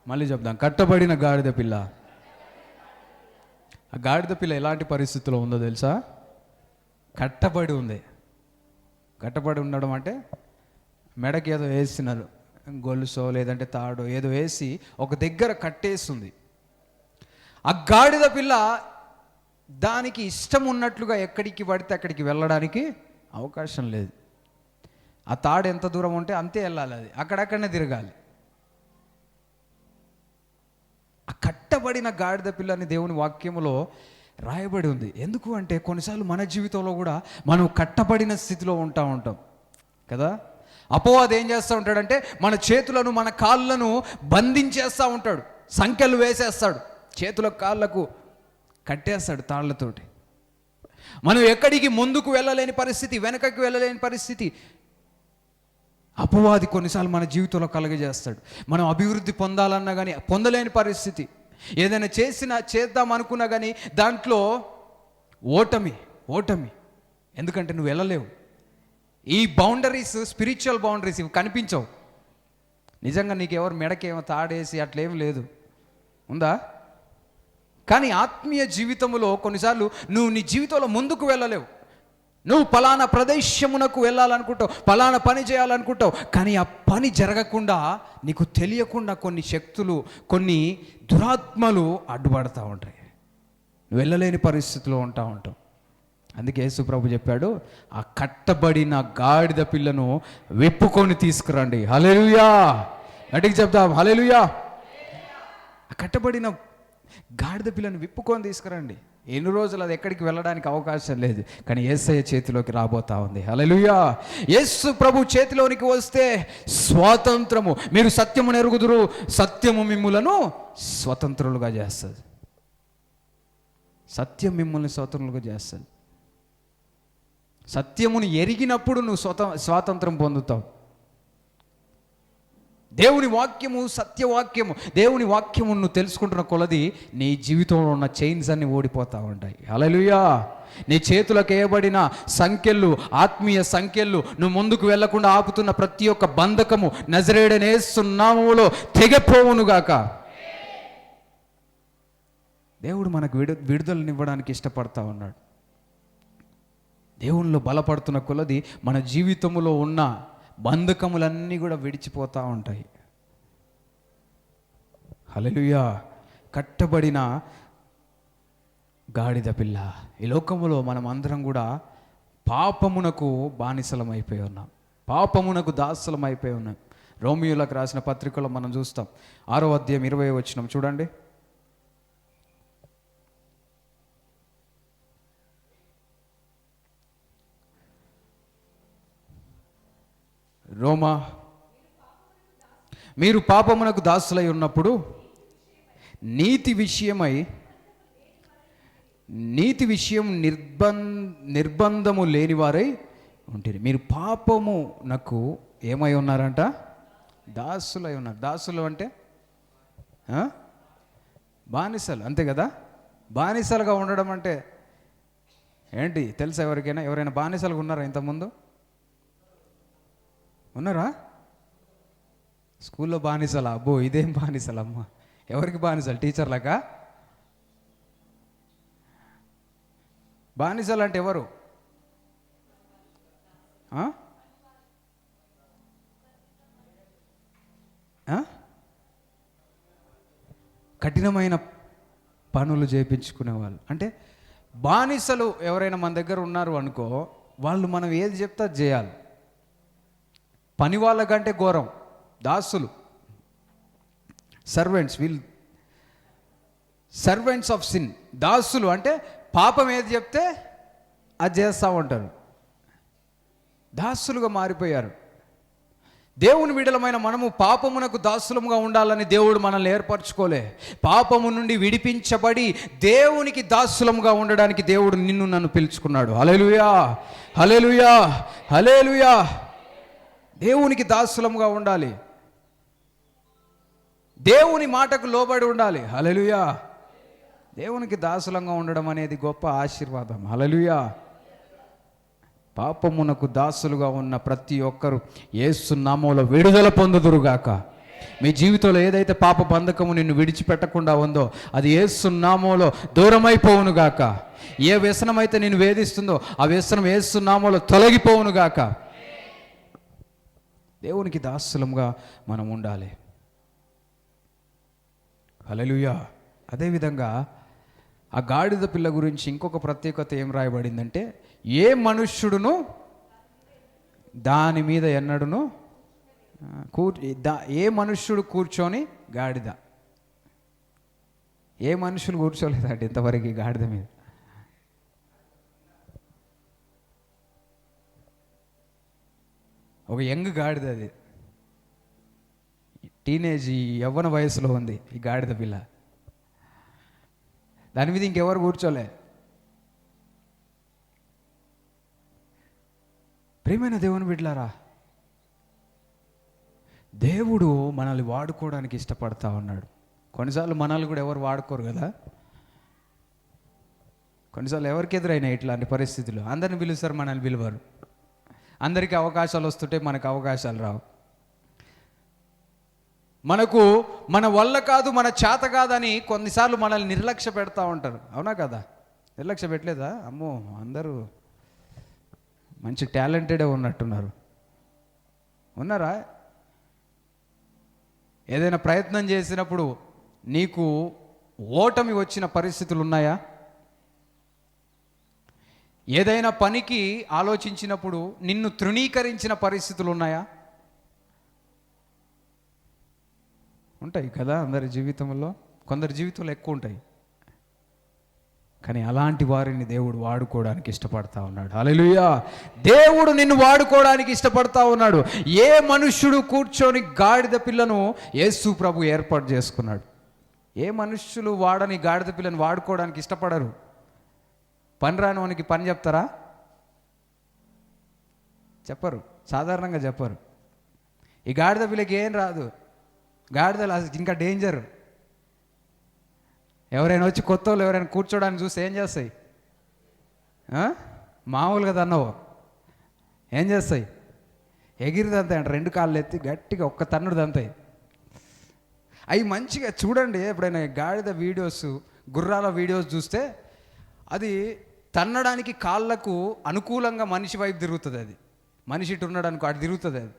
మళ్ళీ చెప్దాం, కట్టబడిన గాడిద పిల్ల. ఆ గాడిద పిల్ల ఎలాంటి పరిస్థితిలో ఉందో తెలుసా? కట్టబడి ఉంది. కట్టబడి ఉండడం అంటే మెడకి ఏదో వేస్తున్నారు, గొలుసో లేదంటే తాడో ఏదో వేసి ఒక దగ్గర కట్టేస్తుంది. ఆ గాడిద పిల్ల దానికి ఇష్టం ఉన్నట్లుగా ఎక్కడికి పడితే అక్కడికి వెళ్ళడానికి అవకాశం లేదు. ఆ తాడు ఎంత దూరం ఉంటే అంతే వెళ్ళాలి, అది అక్కడక్కడనే తిరగాలి. ఆ కట్టబడిన గాడిద పిల్లని దేవుని వాక్యములో రాయబడి ఉంది. ఎందుకు అంటే కొన్నిసార్లు మన జీవితంలో కూడా మనం కట్టబడిన స్థితిలో ఉంటాం కదా. అపవాది ఏం చేస్తూ ఉంటాడంటే మన చేతులను మన కాళ్ళను బంధించేస్తూ ఉంటాడు, సంఖ్యలు వేసేస్తాడు, చేతులకు కాళ్ళకు కట్టేస్తాడు తాళ్లతోటి. మనం ఎక్కడికి ముందుకు వెళ్ళలేని పరిస్థితి, వెనకకి వెళ్ళలేని పరిస్థితి అపవాది కొన్నిసార్లు మన జీవితంలో కలుగజేస్తాడు. మనం అభివృద్ధి పొందాలన్నా కానీ పొందలేని పరిస్థితి, ఏదైనా చేద్దాం అనుకున్నా కానీ దాంట్లో ఓటమి. ఎందుకంటే నువ్వు వెళ్ళలేవు. ఈ బౌండరీస్, స్పిరిచువల్ బౌండరీస్, ఇవి కనిపించవు. నిజంగా నీకు ఎవరు మెడకేమో తాడేసి అట్లేం లేదు, ఉందా? కానీ ఆత్మీయ జీవితంలో కొన్నిసార్లు నువ్వు నీ జీవితంలో ముందుకు వెళ్ళలేవు. నువ్వు పలానా ప్రదేశమునకు వెళ్ళాలనుకుంటావు, పలానా పని చేయాలనుకుంటావు, కానీ ఆ పని జరగకుండా నీకు తెలియకుండా కొన్ని శక్తులు, కొన్ని దురాత్మలు అడ్డుపడతా ఉంటాయి. నువ్వు వెళ్ళలేని పరిస్థితిలో ఉంటావు. అందుకే యేసు ప్రభు చెప్పాడు, ఆ కట్టబడిన గాడిద పిల్లను విప్పుకొని తీసుకురండి. హల్లెలూయా, గట్టిగా చెప్తాం హల్లెలూయా. ఆ కట్టబడిన గాడిద పిల్లను విప్పుకొని తీసుకురండి. ఎన్ని రోజులు అది ఎక్కడికి వెళ్ళడానికి అవకాశం లేదు, కానీ యేసయ్య చేతిలోకి రాబోతా ఉంది. హల్లెలూయా. యేసు ప్రభు చేతిలోనికి వస్తే స్వాతంత్రము. మీరు సత్యమును ఎరుగుదురు, సత్యము మిమ్ములను స్వతంత్రులుగా చేస్తుంది. సత్యం మిమ్మల్ని స్వతంత్రులుగా చేస్తుంది. సత్యమును ఎరిగినప్పుడు నువ్వు స్వాతంత్రం పొందుతావు. దేవుని వాక్యము సత్యవాక్యము, దేవుని వాక్యము నువ్వు తెలుసుకుంటున్న కొలది నీ జీవితంలో ఉన్న చైన్స్ అన్ని ఓడిపోతూ ఉంటాయి. హల్లెలూయా. నీ చేతులకు వేయబడిన సంఖ్యలు, ఆత్మీయ సంఖ్యలు, నువ్వు ముందుకు వెళ్లకుండా ఆపుతున్న ప్రతి ఒక్క బంధకము నజరేయుడైన యేసు నామములో తెగపోవునుగాక. దేవుడు మనకు విడుదలనివ్వడానికి ఇష్టపడతా ఉన్నాడు. దేవునిలో బలపడుతున్న కొలది మన జీవితంలో ఉన్న బంధకములన్నీ కూడా విడిచిపోతూ ఉంటాయి. హల్లెలూయా. కట్టబడిన గాడిద పిల్ల. ఈ లోకములో మనం అందరం కూడా పాపమునకు బానిసలం అయిపోయి ఉన్నాం, పాపమునకు దాసలం అయిపోయి ఉన్నాం. రోమియోలకు రాసిన పత్రికలో మనం చూస్తాం, 6వ అధ్యాయం 20వ వచనం చూడండి. రోమా, మీరు పాపమునకు దాసులై ఉన్నప్పుడు నీతి విషయం నిర్బంధము లేనివారై ఉంటుంది. మీరు పాపమునకు ఏమై ఉన్నారంట? దాసులై ఉన్నారు. దాసులు అంటే బానిసలు, అంతే కదా. బానిసలుగా ఉండడం అంటే ఏంటి తెలుసా ఎవరికైనా? ఎవరైనా బానిసలుగా ఉన్నారా ఇంతకుముందు? ఉన్నారా? స్కూల్లో బానిసలా? అబ్బో, ఇదేం బానిసలమ్మా. ఎవరికి బానిసలు? టీచర్లకా? బానిసలు అంటే ఎవరు? కఠినమైన పనులు చేయించుకునే వాళ్ళు. అంటే బానిసలు ఎవరైనా మన దగ్గర ఉన్నారు అనుకో, వాళ్ళు మనం ఏది చెప్తే అది చేయాలి. పని వాళ్ళకంటే ఘోరం దాసులు. Servants of sin. దాసులు అంటే పాపం ఏది చెప్తే అది చేస్తూ ఉంటారు. దాసులుగా మారిపోయారు. దేవుని విడలమైన మనము పాపమునకు దాసులముగా ఉండాలని దేవుడు మనల్ని ఏర్పరచుకోలే. పాపము నుండి విడిపించబడి దేవునికి దాసులముగా ఉండడానికి దేవుడు నిన్ను నన్ను పిలుచుకున్నాడు. హల్లెలూయా, హల్లెలూయా, హల్లెలూయా. దేవునికి దాసులముగా ఉండాలి, దేవుని మాటకు లోబడి ఉండాలి. హల్లెలూయా. దేవునికి దాసులంగా ఉండడం అనేది గొప్ప ఆశీర్వాదం. హల్లెలూయా. పాపమునకు దాసులుగా ఉన్న ప్రతి ఒక్కరు యేసు నామములో విడుదల పొందుదురుగాక. మీ జీవితంలో ఏదైతే పాప బంధకము నిన్ను విడిచిపెట్టకుండా ఉందో అది యేసు నామములో దూరమైపోవునుగాక. ఏ వ్యసనం అయితే నిన్ను వేధిస్తుందో ఆ వ్యసనం యేసు నామములో తొలగిపోవునుగాక. దేవునికి దాసులముగా మనం ఉండాలి. హల్లెలూయా. అదేవిధంగా ఆ గాడిద పిల్ల గురించి ఇంకొక ప్రత్యేకత ఏం రాయబడిందంటే, ఏ మనుష్యుడును దాని మీద ఎన్నడును ఏ మనుష్యుడు కూర్చొని గాడిద, ఏ మనుషులు కూర్చోలేదండి ఇంతవరకు ఈ గాడిద మీద. ఒక యంగ్ గాడిద, అది టీనేజ్ యవ్వన వయసులో ఉంది ఈ గాడిద పిల్ల. దాని మీద ఇంకెవరు కూర్చోలే. ప్రియమైన దేవుని బిడ్డలారా, దేవుడు మనల్ని వాడుకోవడానికి ఇష్టపడతా ఉన్నాడు. కొన్నిసార్లు మనల్ని కూడా ఎవరు వాడుకోరు కదా. కొన్నిసార్లు ఎవరికి ఎదురైనా ఇట్లాంటి పరిస్థితులు అందరిని పిలుస్తారు, మనల్ని పిలవరు. అందరికీ అవకాశాలు వస్తుంటే మనకు అవకాశాలు రావు. మనకు మన వల్ల కాదు, మన చేత కాదని కొన్నిసార్లు మనల్ని నిర్లక్ష్య పెడతా ఉంటారు. అవునా కదా? నిర్లక్ష్య పెట్టలేదా? అమ్మో, అందరూ మంచి టాలెంటెడే ఉన్నట్టున్నారు. ఉన్నారా? ఏదైనా ప్రయత్నం చేసినప్పుడు నీకు ఓటమి వచ్చిన పరిస్థితులు ఉన్నాయా? ఏదైనా పనికి ఆలోచించినప్పుడు నిన్ను తృణీకరించిన పరిస్థితులు ఉన్నాయా? ఉంటాయి కదా అందరి జీవితంలో. కొందరి జీవితంలో ఎక్కువ ఉంటాయి. కానీ అలాంటి వారిని దేవుడు వాడుకోవడానికి ఇష్టపడతా ఉన్నాడు. హల్లెలూయా! దేవుడు నిన్ను వాడుకోవడానికి ఇష్టపడతా ఉన్నాడు. ఏ మనుష్యుడు కూర్చొని గాడిద పిల్లను యేసు ప్రభు ఏర్పాటు చేసుకున్నాడు. ఏ మనుష్యులు వాడని గాడిద పిల్లను వాడుకోవడానికి ఇష్టపడరు. పని రానివానికి పని చెప్తారా? చెప్పరు, సాధారణంగా చెప్పరు. ఈ గాడిద పిల్లకి ఏం రాదు. గాడిదలు ఇంకా డేంజర్. ఎవరైనా వచ్చి కొత్త వాళ్ళు ఎవరైనా కూర్చోడానికి చూస్తే ఏం చేస్తాయి? మామూలుగా తన్నవు ఏం చేస్తాయి? ఎగిరిదంతాయి అంట, రెండు కాళ్ళు ఎత్తి గట్టిగా ఒక్క తన్నుడు దంతాయి. అవి మంచిగా చూడండి. ఎప్పుడైనా గాడిద వీడియోస్, గుర్రాల వీడియోస్ చూస్తే అది తన్నడానికి కాళ్ళకు అనుకూలంగా మనిషి వైపు తిరుగుతుంది. అది మనిషి ఇటు ఉన్నాడు అనుకో, అటు తిరుగుతుంది. అది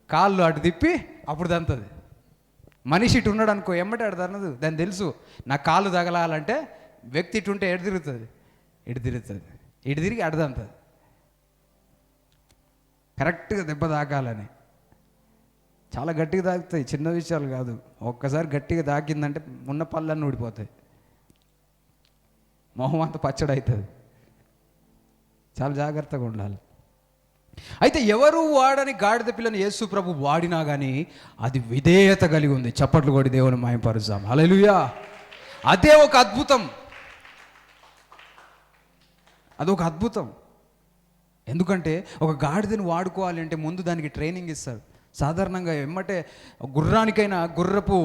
కాళ్ళు అటు తిప్పి అప్పుడు దంతది. మనిషి ఇటు ఉన్నాడు అనుకో, ఎమ్మటే అటు తన్నదు. దాన్ని తెలుసు, నా కాళ్ళు తగలాలంటే వ్యక్తి ఇటు ఉంటే ఎటు తిరుగుతుంది, ఇటు తిరుగుతుంది, ఇటు తిరిగి అటు దంతది. కరెక్ట్గా దెబ్బ తాకాలని. చాలా గట్టిగా తాకుతాయి, చిన్న విషయాలు కాదు. ఒక్కసారి గట్టిగా తాకిందంటే ఉన్న పళ్ళన్నీ ఊడిపోతాయి, మొహం అంతా పచ్చడి అవుతుంది. చాలా జాగ్రత్తగా ఉండాలి. అయితే ఎవరు వాడని గాడిద పిల్లని యేసు ప్రభు వాడినా కానీ అది విధేయత కలిగి ఉంది. చప్పట్లు కొట్టి దేవుని మహిమపరుద్దాం. హల్లెలూయా! అదే ఒక అద్భుతం. అదొక అద్భుతం. ఎందుకంటే ఒక గాడిదని వాడుకోవాలి అంటే ముందు దానికి ట్రైనింగ్ ఇస్తారు. సాధారణంగా ఎమ్మటే గుర్రానికైనా, గుర్రపు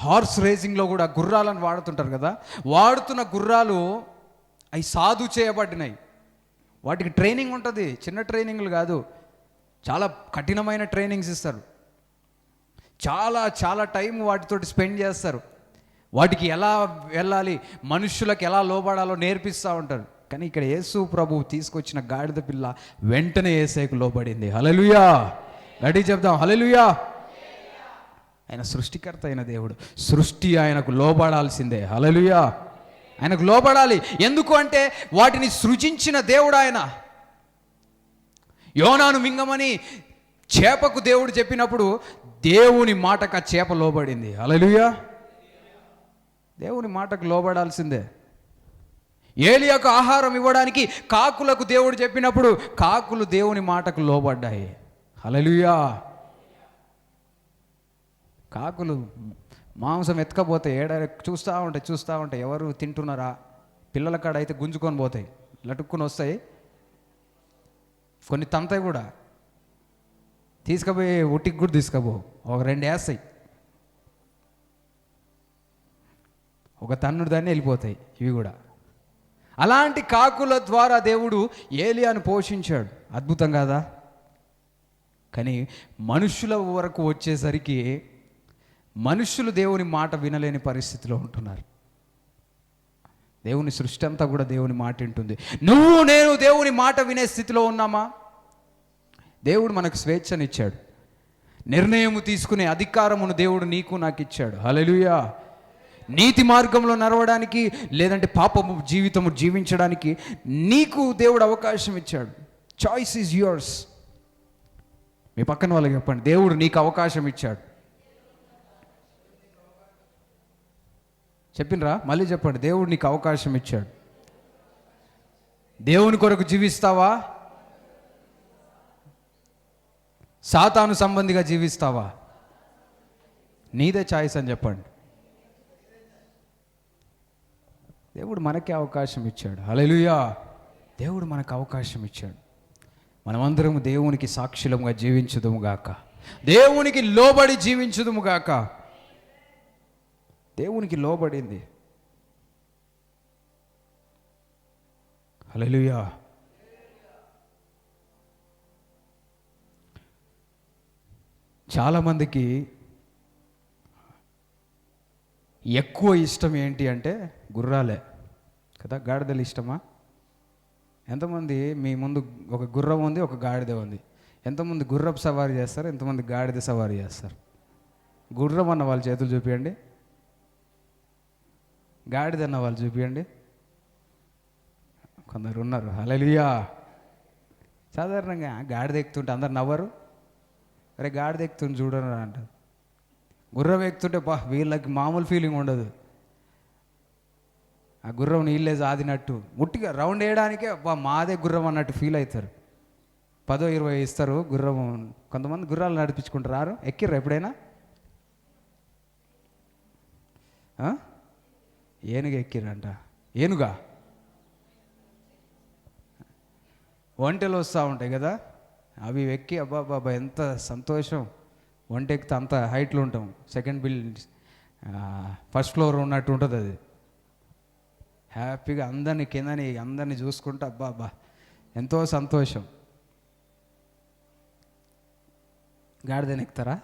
హార్స్ రేసింగ్లో కూడా గుర్రాలను వాడుతుంటారు కదా. వాడుతున్న గుర్రాలు అవి సాధు చేయబడినాయి. వాటికి ట్రైనింగ్ ఉంటుంది. చిన్న ట్రైనింగ్లు కాదు, చాలా కఠినమైన ట్రైనింగ్స్ ఇస్తారు. చాలా చాలా టైం వాటితోటి స్పెండ్ చేస్తారు. వాటికి ఎలా వెళ్ళాలి, మనుష్యులకు ఎలా లోబడాలో నేర్పిస్తూ ఉంటారు. కానీ ఇక్కడ యేసు ప్రభు తీసుకొచ్చిన గాడిద పిల్ల వెంటనే యేసయ్యకు లోబడింది. హల్లెలూయా! గట్టిగా చెప్దాం, హల్లెలూయా! ఆయన సృష్టికర్త అయిన దేవుడు, సృష్టి ఆయనకు లోబడాల్సిందే. హల్లెలూయా! ఆయనకు లోబడాలి. ఎందుకు అంటే వాటిని సృజించిన దేవుడు ఆయన. యోనాను మింగమని చేపకు దేవుడు చెప్పినప్పుడు దేవుని మాటకు ఆ చేప లోబడింది. హల్లెలూయా! దేవుని మాటకు లోబడాల్సిందే. ఏలియాకు ఆహారం ఇవ్వడానికి కాకులకు దేవుడు చెప్పినప్పుడు కాకులు దేవుని మాటకు లోబడ్డాయి. హల్లెలూయా! కాకులు మాంసం ఎత్తుకపోతే చూస్తూ ఉంటాయి ఎవరు తింటున్నారా. పిల్లల కాడ అయితే గుంజుకొని పోతాయి, లటుక్కుని వస్తాయి. కొన్ని తంతాయి కూడా, తీసుకుపోయి ఉట్టికి కూడా తీసుకుపో, ఒక 2 వేస్తాయి, ఒక తన్నుడు దాన్ని వెళ్ళిపోతాయి ఇవి కూడా. అలాంటి కాకుల ద్వారా దేవుడు ఏలియాను పోషించాడు. అద్భుతం కాదా? కానీ మనుషుల వరకు వచ్చేసరికి మనుషులు దేవుని మాట వినలేని పరిస్థితిలో ఉంటున్నారు. దేవుని సృష్టి అంతా కూడా దేవుని మాట వింటుంది. నువ్వు నేను దేవుని మాట వినే స్థితిలో ఉన్నామా? దేవుడు మనకు స్వేచ్ఛనిచ్చాడు. నిర్ణయం తీసుకునే అధికారమును దేవుడు నీకు నాకు ఇచ్చాడు. హల్లెలూయా! నీతి మార్గంలో నడవడానికి, లేదంటే పాపము జీవితము జీవించడానికి నీకు దేవుడు అవకాశం ఇచ్చాడు. Choice is yours. మీ పక్కన వాళ్ళకి చెప్పండి, దేవుడు నీకు అవకాశం ఇచ్చాడు. చెప్పినరా? మళ్ళీ చెప్పండి, దేవుడు నీకు అవకాశం ఇచ్చాడు. దేవుని కొరకు జీవిస్తావా? సాతాను సంబంధిగా జీవిస్తావా? నీదే చాయిస్ అని చెప్పండి. దేవుడు మనకే అవకాశం ఇచ్చాడు. హల్లెలూయా! దేవుడు మనకు అవకాశం ఇచ్చాడు. మనమందరం దేవునికి సాక్షులముగా జీవించుదుము గాక, దేవునికి లోబడి జీవించుదుము గాక. దేవునికి లోబడింది. హల్లెలూయా! చాలామందికి ఎక్కువ ఇష్టం ఏంటి అంటే గుర్రాలే కదా. గాడిదలు ఇష్టమా? ఎంతమంది మీ ముందు ఒక గుర్రం ఉంది, ఒక గాడిద ఉంది. ఎంతమంది గుర్రపు సవారీ చేస్తారు, ఎంతమంది గాడిద సవారీ చేస్తారు? గుర్రం అన్న వాళ్ళ చేతులు చూపించండి, గాడిద అన్న వాళ్ళు చూపించండి. కొందరు ఉన్నారు. హల్లెలూయా. సాధారణంగా గాడిద ఎక్కుతుంటే అందరు నవ్వరు. అరే గాడిద ఎక్కుతుంది చూడరు అంటారు. గుర్రం ఎక్కుతుంటే వీళ్ళకి మామూలు ఫీలింగ్ ఉండదు. ఆ గుర్రం నీళ్ళే ఆదినట్టు ముట్టిగా రౌండ్ వేయడానికే మాదే గుర్రం అన్నట్టు ఫీల్ అవుతారు. 10-20 ఇస్తారు గుర్రం. కొంతమంది గుర్రాలు నడిపించుకుంటారు. ఎక్కిర్రు ఎప్పుడైనా? ఏనుగు ఎక్కిరంట. ఏనుగా ఒంటెలు వస్తూ ఉంటాయి కదా, అవి ఎక్కి అబ్బాబాబా ఎంత సంతోషం. ఒంటె ఎక్కితే అంత హైట్లో ఉంటాం, సెకండ్ బిల్డింగ్ ఫస్ట్ ఫ్లోర్ ఉన్నట్టు ఉంటుంది. అది హ్యాపీగా అందరినీ కిందని అందరినీ చూసుకుంటూ అబ్బా ఎంతో సంతోషం. గాడిదని ఎక్కుతారా?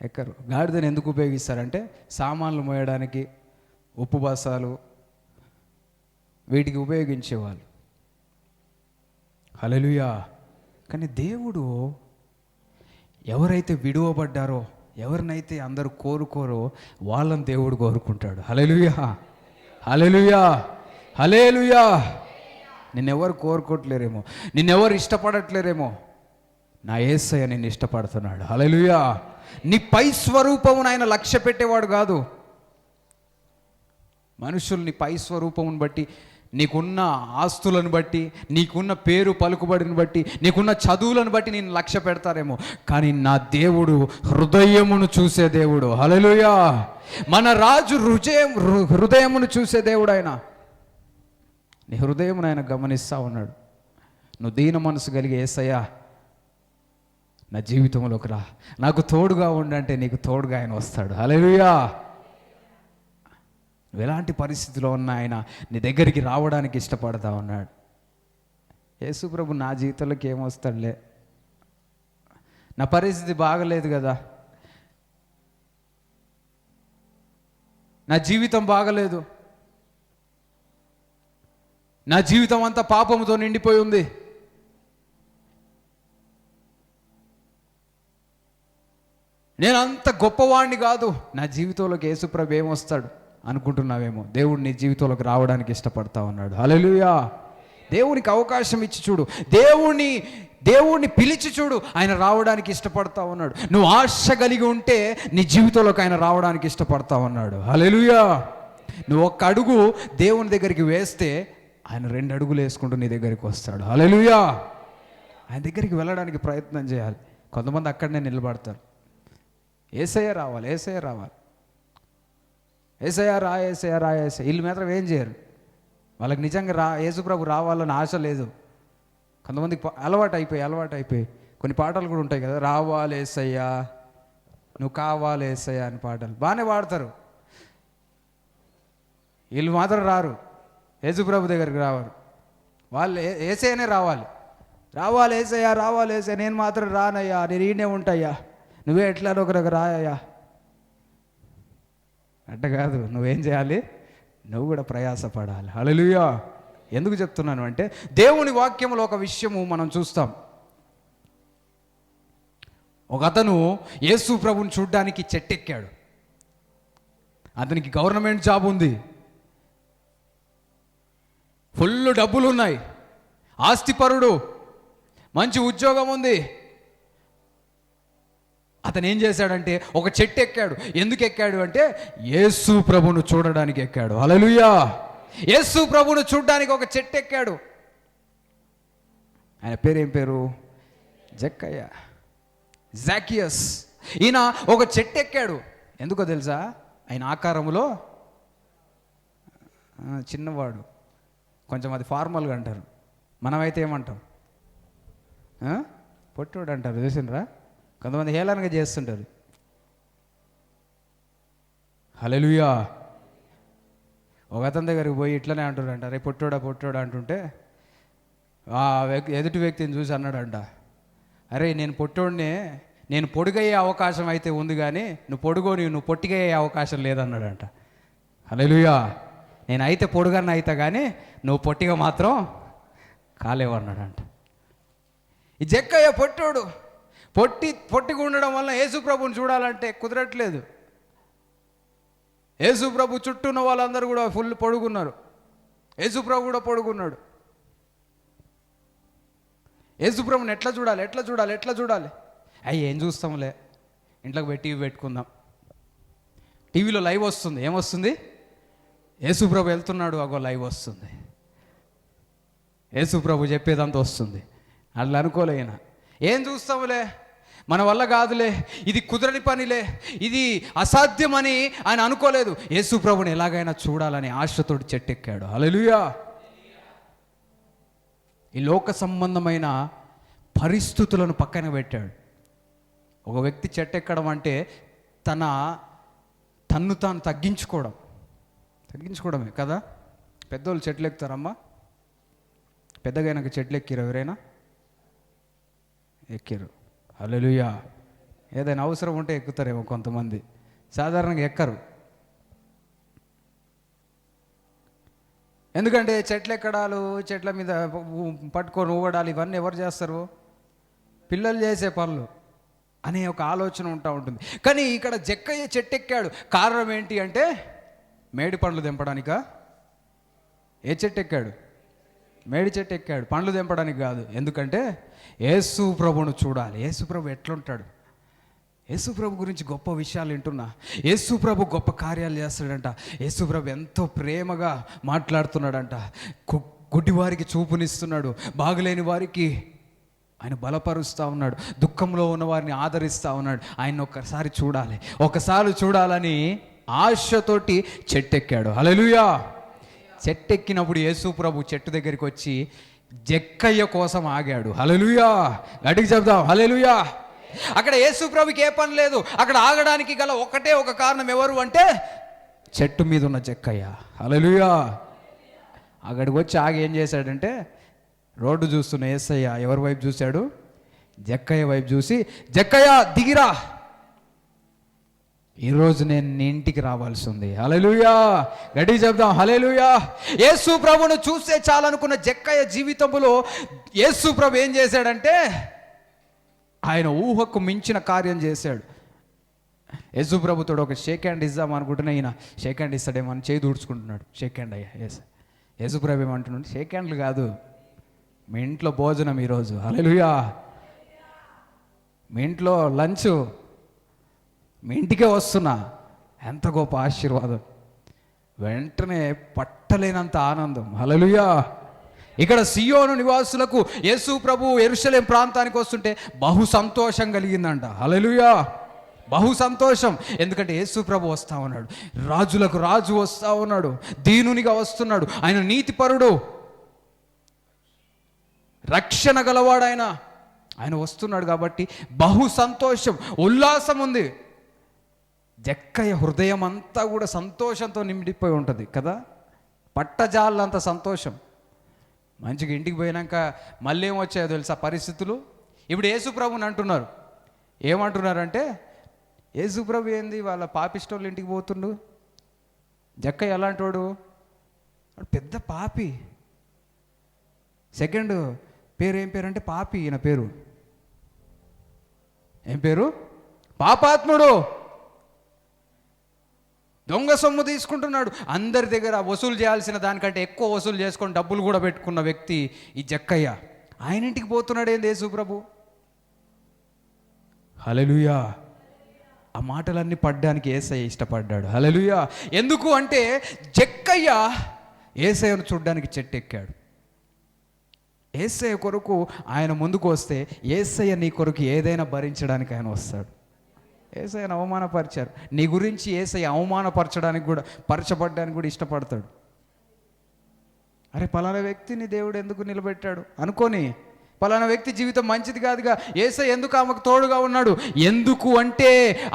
ఎక్కరు. గాడిదని ఎందుకు ఉపయోగిస్తారంటే సామాన్లు మోయడానికి, ఉప్పు బస్తాలు వీటికి ఉపయోగించేవాళ్ళు. హల్లెలూయా. కానీ దేవుడు ఎవరైతే విడువబడ్డారో, ఎవరినైతే అందరూ కోరుకోరో వాళ్ళని దేవుడు కోరుకుంటాడు. హల్లెలూయా, హల్లెలూయా, హల్లెలూయా. నిన్నెవరు కోరుకోవట్లేరేమో, నిన్నెవరు ఇష్టపడట్లేరేమో, నా యేసయ్య నిన్ను ఇష్టపడుతున్నాడు. హల్లెలూయా. నీ పై స్వరూపమును ఆయన లక్ష్య పెట్టేవాడు కాదు. మనుషులు నీ పై స్వరూపమును బట్టి, నీకున్న ఆస్తులను బట్టి, నీకున్న పేరు పలుకుబడిని బట్టి, నీకున్న చదువులను బట్టి నేను లక్ష్య పెడతారేమో, కానీ నా దేవుడు హృదయమును చూసే దేవుడు. హల్లెలూయా. మన రాజు హృదయమును చూసే దేవుడు ఆయన. నీ హృదయమును ఆయన గమనిస్తూ ఉన్నాడు. నువ్వు దీన మనసు కలిగి యేసయ్యా నా జీవితంలోకి రా, నాకు తోడుగా ఉండంటే నీకు తోడుగా ఆయన వస్తాడు. హల్లెలూయా. నువ్వు ఎలాంటి పరిస్థితిలో ఉన్నా ఆయన నీ దగ్గరికి రావడానికి ఇష్టపడతా ఉన్నాడు. యేసు ప్రభు నా జీవితంలోకి ఏమొస్తాడులే, నా పరిస్థితి బాగలేదు కదా, నా జీవితం బాగలేదు, నా జీవితం అంతా పాపముతో నిండిపోయి ఉంది, నేను అంత గొప్పవాడిని కాదు, నా జీవితంలోకి యేసుప్రభు ఏమొస్తాడు అనుకుంటున్నావేమో. దేవుడు నీ జీవితంలోకి రావడానికి ఇష్టపడతా ఉన్నాడు. హల్లెలూయా. దేవునికి అవకాశం ఇచ్చి చూడు, దేవుణ్ణి పిలిచి చూడు, ఆయన రావడానికి ఇష్టపడతా ఉన్నాడు. నువ్వు ఆశ కలిగి ఉంటే నీ జీవితంలోకి ఆయన రావడానికి ఇష్టపడతా ఉన్నాడు. హల్లెలూయా. నువ్వు ఒక్క అడుగు దేవుని దగ్గరికి వేస్తే ఆయన 2 అడుగులు వేసుకుంటూ నీ దగ్గరికి వస్తాడు. హల్లెలూయా. ఆయన దగ్గరికి వెళ్ళడానికి ప్రయత్నం చేయాలి. కొంతమంది అక్కడనే నిలబడతారు. యేసయ్య రావాలి, యేసయ్య రావాలి, యేసయ్య రా, యేసయ్య రా, యేసయ్య. వీళ్ళు మాత్రం ఏం చేయరు. వాళ్ళకి నిజంగా యేసుప్రభు రావాలని ఆశ లేదు. కొంతమందికి అలవాటు అయిపోయి కొన్ని పాటలు కూడా ఉంటాయి కదా, రావాలి యేసయ్య, నువ్వు కావాలి యేసయ్య అని పాటలు బాగానే పాడతారు. వీళ్ళు మాత్రం రారు, యేసుప్రభు దగ్గరికి రావారు. వాళ్ళు యేసయ్యనే రావాలి యేసయ్య, రావాలి యేసయ్య. నేను మాత్రం రానయ్యా, నేను ఈయనే ఉంటాయ్యా, నువ్వే ఎట్లా ఒకరికి రాయ్యా. అట్ట కాదు, నువ్వేం చేయాలి, నువ్వు కూడా ప్రయాసపడాలి. హల్లెలూయా. ఎందుకు చెప్తున్నాను అంటే, దేవుని వాక్యంలో ఒక విషయము మనం చూస్తాం. ఒక అతను యేసు ప్రభుని చూడ్డానికి చెట్టెక్కాడు. అతనికి గవర్నమెంట్ జాబ్ ఉంది, ఫుల్ డబ్బులు ఉన్నాయి, ఆస్తిపరుడు, మంచి ఉద్యోగం ఉంది. అతను ఏం చేశాడంటే ఒక చెట్టు ఎక్కాడు. ఎందుకు ఎక్కాడు అంటే యేసు ప్రభును చూడడానికి ఎక్కాడు. హల్లెలూయా. యేసు ప్రభును చూడడానికి ఒక చెట్టు ఎక్కాడు. ఆయన పేరేం పేరు? జక్కయ్య, జాకియస్. ఈయన ఒక చెట్టు ఎక్కాడు. ఎందుకో తెలుసా? ఆయన ఆకారములో చిన్నవాడు, కొంచెం అది ఫార్మల్గా అంటారు. మనమైతే ఏమంటాం? పొట్టోడు అంటారు, చూసినరా? కొంతమంది హేళనగా చేస్తుంటారు. హల్లెలూయా. ఒక అతని దగ్గరికి పోయి ఇట్లనే అంటారంట, రే పొట్టోడా అంటుంటే ఎదుటి వ్యక్తిని చూసి అన్నాడంట, అరే నేను పొట్టోడినే, నేను పొడుగయ్యే అవకాశం అయితే ఉంది, కానీ నువ్వు పొట్టిగా అయ్యే అవకాశం లేదన్నాడంట. హల్లెలూయా. నేను అయితే పొడుగన్న అయితే కానీ నువ్వు పొట్టిగా మాత్రం కాలేవన్నాడంట. ఈ జక్కయ్య పొట్టోడు, పొట్టిగా ఉండడం వల్ల యేసు ప్రభుని చూడాలంటే కుదరట్లేదు. యేసు ప్రభు చుట్టూ ఉన్న వాళ్ళందరూ కూడా ఫుల్ పొడుగున్నారు. యేసు ప్రభు కూడా పొడుగున్నాడు. యేసు ప్రభుని ఎట్లా చూడాలి? అయ్యి ఏం చూస్తాంలే, ఇంట్లోకి పోయి టీవీ పెట్టుకుందాం. టీవీలో లైవ్ వస్తుంది. ఏమొస్తుంది? యేసు ప్రభు వెళ్తున్నాడు, అగో లైవ్ వస్తుంది. యేసు ప్రభు చెప్పేదంతా వస్తుంది. అట్లా అనుకోలేనా? ఏం చూస్తాములే, మన వల్ల కాదులే, ఇది కుదరని పనిలే, ఇది అసాధ్యమని ఆయన అనుకోలేదు. యేసు ప్రభుని ఎలాగైనా చూడాలని ఆశతోటి చెట్టెక్కాడు. హల్లెలూయా. ఈ లోక సంబంధమైన పరిస్థితులను పక్కన పెట్టాడు. ఒక వ్యక్తి చెట్టెక్కడం అంటే తన్ను తాను తగ్గించుకోవడమే కదా. పెద్దోళ్ళు చెట్లు ఎక్కుతారమ్మా. పెద్దగా నాకు చెట్లు ఎక్కిరు ఎవరైనా? ఎక్కిరు. హల్లెలూయా. ఏదైనా అవసరం ఉంటే ఎక్కుతారేమో కొంతమంది, సాధారణంగా ఎక్కరు. ఎందుకంటే చెట్లు ఎక్కడాలు, చెట్ల మీద పట్టుకొని ఊగడాలు ఇవన్నీ ఎవరు చేస్తారు? పిల్లలు చేసే పనులు అనే ఒక ఆలోచన ఉంటుంది. కానీ ఇక్కడ జక్కయ్య చెట్టెక్కాడు. కారణం ఏంటి అంటే మేడి పండ్లు తెంపడానికా? ఏ చెట్టు ఎక్కాడు? మేడి చెట్టు ఎక్కాడు, పండ్లు తెంపడానికి కాదు. ఎందుకంటే యేసు ప్రభును చూడాలి. యేసు ప్రభు ఎట్లుంటాడు? యేసు ప్రభు గురించి గొప్ప విషయాలు వింటున్నా. యేసు ప్రభు గొప్ప కార్యాలు చేస్తాడంట. యేసు ప్రభు ఎంతో ప్రేమగా మాట్లాడుతున్నాడంట. గుడ్డివారికి చూపునిస్తున్నాడు, బాగులేని వారికి ఆయన బలపరుస్తూ ఉన్నాడు, దుఃఖంలో ఉన్న వారిని ఆదరిస్తూ ఉన్నాడు. ఆయన ఒకసారి చూడాలని ఆశతోటి చెట్టెక్కాడు. హల్లెలూయా. చెట్టెక్కినప్పుడు యేసు ప్రభు చెట్టు దగ్గరికి వచ్చి జక్కయ్య కోసం ఆగాడు. హల్లెలూయా. గట్టిగా చెప్దాం హల్లెలూయా. అక్కడ యేసు ప్రభుకి ఏ పని లేదు. అక్కడ ఆగడానికి గల ఒకటే ఒక కారణం, ఎవరు అంటే చెట్టు మీద ఉన్న జక్కయ్య. హల్లెలూయా. అక్కడికి వచ్చి ఆగి ఏం చేశాడంటే, రోడ్డు చూస్తున్న యేసయ్య ఎవరి వైపు చూశాడు? జక్కయ్య వైపు చూసి, జక్కయ్య దిగిరా, ఈరోజు నేను నీ ఇంటికి రావాల్సి ఉంది. హల్లెలూయా. గట్టిగా చెప్దాం హల్లెలూయా. యేసు ప్రభును చూస్తే చాలనుకున్న జక్కయ్య జీవితంలో యేసు ప్రభు ఏం చేశాడంటే ఆయన ఊహకు మించిన కార్యం చేశాడు. యేసు ప్రభుతో ఒక షేక్ హ్యాండ్ ఇద్దాం అనుకుంటున్నా, ఈయన షేక్ హ్యాండ్ ఇస్తాడేమో అని చేయి దూడ్చుకుంటున్నాడు. షేక్ హ్యాండ్ అయ్యా. యేసు ప్రభు ఏమంటున్నాడు? షేక్ హ్యాండ్లు కాదు, మీ ఇంట్లో భోజనం ఈరోజు. హల్లెలూయా. మీ ఇంట్లో లంచ్, మీ ఇంటికే వస్తున్నా. ఎంత గొప్ప ఆశీర్వాదం, వెంటనే పట్టలేనంత ఆనందం. హల్లెలూయా. ఇక్కడ సియోను నివాసులకు యేసు ప్రభు యెరూషలేం ప్రాంతానికి వస్తుంటే బహు సంతోషం కలిగిందంట. హల్లెలూయా. బహు సంతోషం. ఎందుకంటే యేసు ప్రభు వస్తా ఉన్నాడు, రాజులకు రాజు వస్తా ఉన్నాడు, దీనునిగా వస్తున్నాడు. ఆయన నీతిపరుడు, రక్షణ గలవాడు. ఆయన వస్తున్నాడు కాబట్టి బహు సంతోషం, ఉల్లాసం ఉంది. జక్కయ్య హృదయం అంతా కూడా సంతోషంతో నిండిపోయి ఉంటుంది కదా. పట్టజాలంత సంతోషం. మంచిగా ఇంటికి పోయినాక మళ్ళీ ఏమొచ్చాయో తెలుసా పరిస్థితులు? ఇప్పుడు యేసు ప్రభుని అంటున్నారు. ఏమంటున్నారంటే, యేసు ప్రభు ఏంది వాళ్ళ పాపిష్టోళ్ళు ఇంటికి పోతుండు, జక్కయ్య ఎలాంటి వాడు? పెద్ద పాపి. సెకండ్ పేరు ఏం పేరు అంటే పాపి. ఈయన పేరు ఏం పేరు? పాపాత్ముడు. దొంగ సొమ్ము తీసుకుంటున్నాడు. అందరి దగ్గర వసూలు చేయాల్సిన దానికంటే ఎక్కువ వసూలు చేసుకొని డబ్బులు కూడా పెట్టుకున్న వ్యక్తి ఈ జక్కయ్య. ఆయన ఇంటికి పోతున్నాడు ఏంది యేసు ప్రభు? హల్లెలూయా. ఆ మాటలన్నీ పడ్డానికి యేసయ్య ఇష్టపడ్డాడు. హల్లెలూయా. ఎందుకు అంటే జక్కయ్య యేసయ్యను చూడ్డానికి చెట్టెక్కాడు. యేసయ్య కొరకు ఆయన ముందుకు వస్తే యేసయ్య నీ కొరకు ఏదైనా భరించడానికి ఆయన వస్తాడు. యేసయ్యను అవమానపరిచారు, నీ గురించి యేసయ్య అవమానపరచడానికి కూడా, పరచబడ్డానికి కూడా ఇష్టపడతాడు. అరే పలానా వ్యక్తిని దేవుడు ఎందుకు నిలబెట్టాడు అనుకొని, పలానా వ్యక్తి జీవితం మంచిది కాదుగా, యేసయ్య ఎందుకు ఆమెకు తోడుగా ఉన్నాడు? ఎందుకు అంటే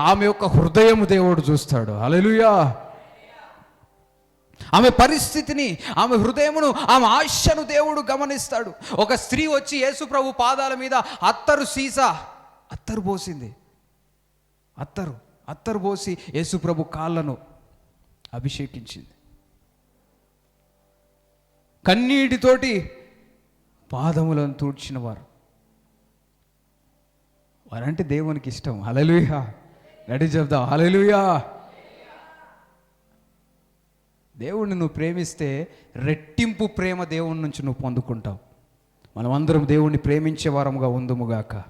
ఆమె యొక్క హృదయం దేవుడు చూస్తాడు. హల్లెలూయా. ఆమె పరిస్థితిని, ఆమె హృదయమును, ఆమె ఆశను దేవుడు గమనిస్తాడు. ఒక స్త్రీ వచ్చి యేసు ప్రభు పాదాల మీద అత్తరు పోసింది. అత్తరు పోసి యేసు ప్రభు కాళ్ళను అభిషేకించింది. కన్నీటితోటి పాదములను తూడ్చిన వారంటే దేవునికి ఇష్టం. హల్లెలూయా, నడి చెప్దాం హల్లెలూయా. దేవుణ్ణి నువ్వు ప్రేమిస్తే రెట్టింపు ప్రేమ దేవుని నుంచి నువ్వు పొందుకుంటావు. మనమందరం దేవుణ్ణి ప్రేమించే వారముగా ఉందుముగాక,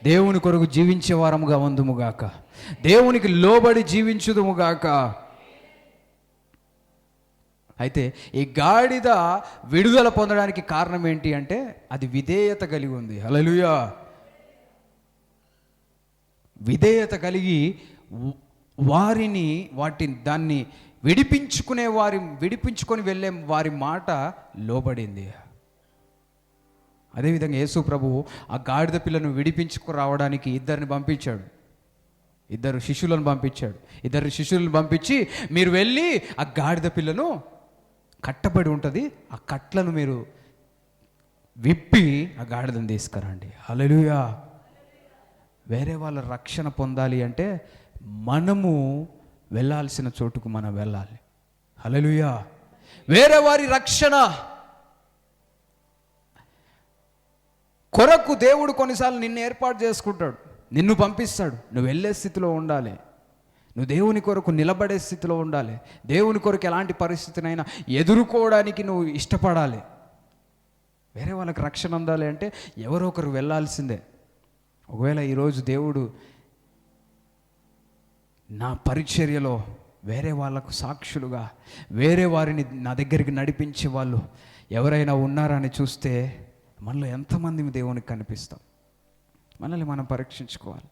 దేవుని కొరకు జీవించే వారముగా ఉందుముగాక, దేవునికి లోబడి జీవించుదుముగాక. అయితే ఈ గాడిద విడుదల పొందడానికి కారణం ఏంటి అంటే అది విధేయత కలిగి ఉంది. హల్లెలూయా. విధేయత కలిగి దాన్ని విడిపించుకొని వెళ్ళే వారి మాట లోబడింది. అదేవిధంగా యేసు ప్రభువు ఆ గాడిద పిల్లను విడిపించుకురావడానికి ఇద్దరు శిష్యులను పంపించి మీరు వెళ్ళి ఆ గాడిద పిల్లను కట్టబడి ఉంటుంది, ఆ కట్లను మీరు విప్పి ఆ గాడిదను తీసుకురండి. హల్లెలూయా. వేరే వాళ్ళ రక్షణ పొందాలి అంటే మనము వెళ్ళాల్సిన చోటుకు మనం వెళ్ళాలి. హల్లెలూయా. వేరే వారి రక్షణ కొరకు దేవుడు కొన్నిసార్లు నిన్ను ఏర్పాటు చేసుకుంటాడు, నిన్ను పంపిస్తాడు. నువ్వు వెళ్ళే స్థితిలో ఉండాలి, నువ్వు దేవుని కొరకు నిలబడే స్థితిలో ఉండాలి, దేవుని కొరకు ఎలాంటి పరిస్థితినైనా ఎదుర్కోవడానికి నువ్వు ఇష్టపడాలి. వేరే వాళ్ళకి రక్షణ అందాలి అంటే ఎవరో ఒకరు వెళ్ళాల్సిందే. ఒకవేళ ఈరోజు దేవుడు నా పరిచర్యలో వేరే వాళ్ళకు సాక్షులుగా వేరే వారిని నా దగ్గరికి నడిపించే వాళ్ళు ఎవరైనా ఉన్నారని చూస్తే మనలో ఎంతమంది దేవునికి కనిపిస్తాం? మనల్ని మనం పరీక్షించుకోవాలి.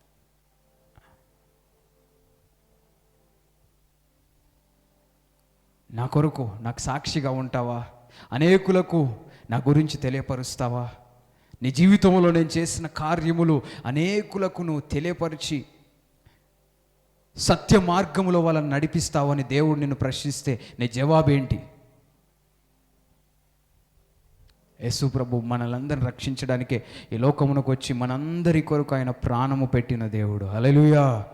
నా కొరకు నాకు సాక్షిగా ఉంటావా? అనేకులకు నా గురించి తెలియపరుస్తావా? నీ జీవితంలో నేను చేసిన కార్యములు అనేకులకు నువ్వు తెలియపరిచి సత్య మార్గములో వాళ్ళని నడిపిస్తావని దేవుడు నిన్ను ప్రశ్నిస్తే నీ జవాబేంటి? యేసు ప్రభు మనలందరిని రక్షించడానికే ఈ లోకమునకు వచ్చి మనందరి కొరకు ఆయన ప్రాణము పెట్టిన దేవుడు. హల్లెలూయా.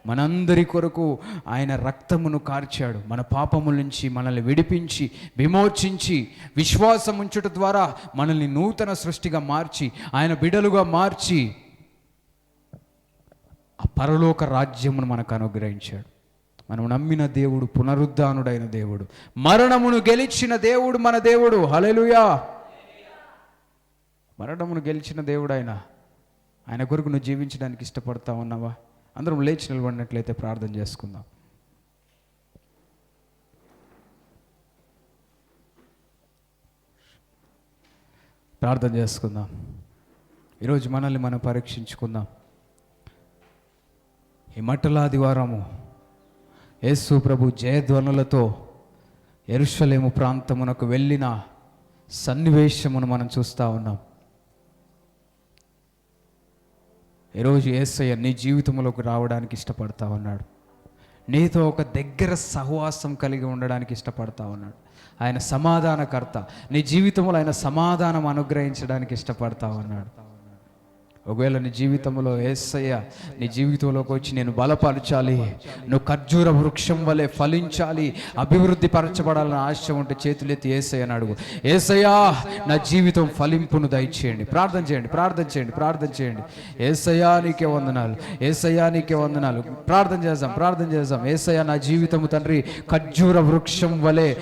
మనందరి కొరకు ఆయన రక్తమును కార్చాడు. మన పాపముల నుంచి మనల్ని విడిపించి విమోచించి విశ్వాసం ఉంచుట ద్వారా మనల్ని నూతన సృష్టిగా మార్చి ఆయన బిడలుగా మార్చి ఆ పరలోక రాజ్యమును మనకు అనుగ్రహించాడు. మనం నమ్మిన దేవుడు పునరుద్ధానుడైన దేవుడు, మరణమును గెలిచిన దేవుడు మన దేవుడు. హల్లెలూయా. మరణమును గెలిచిన దేవుడు ఆయన కొరకు నువ్వు జీవించడానికి ఇష్టపడతా ఉన్నావా? అందరం లేచి నిలబడినట్లయితే ప్రార్థన చేసుకుందాం. ప్రార్థన చేసుకుందాం. ఈరోజు మనల్ని మనం పరీక్షించుకుందాం. ఈ మట్టలాదివారము యేసు ప్రభు జయధ్వనులతో యెరూషలేము ప్రాంతమునకు వెళ్ళిన సన్నివేశమును మనం చూస్తూ ఉన్నాం. ఈరోజు యేసయ్య నీ జీవితంలోకి రావడానికి ఇష్టపడతా ఉన్నాడు. నీతో ఒక దగ్గర సహవాసం కలిగి ఉండడానికి ఇష్టపడతా ఉన్నాడు. ఆయన సమాధానకర్త. నీ జీవితంలో ఆయన సమాధానం అనుగ్రహించడానికి ఇష్టపడతా ఉన్నాడు. ఒకవేళ నీ జీవితంలో యేసయ్య నీ జీవితంలోకి వచ్చి నేను బలపరచాలి, నువ్వు ఖర్జూర వృక్షం వలె ఫలించాలి, అభివృద్ధి పరచబడాలని ఆశ ఉంటే చేతులెత్తి యేసయ్యని అడుగు. యేసయ్యా నా జీవితం ఫలింపును దయచేయండి. ప్రార్థన చేయండి. యేసయ్యా నీకే వందనాలు, యేసయ్యా నీకే వందనాలు. ప్రార్థన చేద్దాం. యేసయ్యా నా జీవితము తండ్రి ఖర్జూర వృక్షం వలె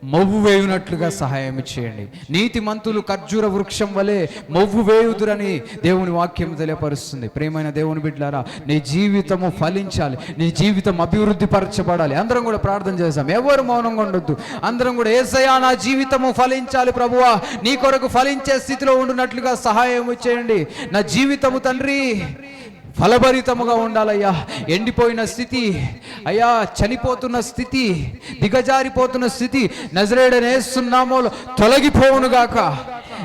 మొవ్వు వేయునట్లుగా సహాయం చేయండి. నీతిమంతులు ఖర్జూర వృక్షం వలె మొవ్వు వేయుదురని దేవుని వాక్యం తెలియపరుస్తుంది. ప్రియమైన దేవుని బిడ్డలారా, నీ జీవితము ఫలించాలి, నీ జీవితం అభివృద్ధి పరచబడాలి. అందరం కూడా ప్రార్థన చేద్దాం. ఎవరు మౌనంగా ఉండొద్దు. అందరం కూడా యేసయ్యా నా జీవితము ఫలించాలి ప్రభువా, నీ కొరకు ఫలించే స్థితిలో ఉండునట్లుగా సహాయం చేయండి. నా జీవితము తండ్రి ఫలభరితముగా ఉండాలయ్యా. ఎండిపోయిన స్థితి అయ్యా, చనిపోతున్న స్థితి, దిగజారిపోతున్న స్థితి నజరేయుడైన యేసు నామములో తొలగిపోవునుగాక.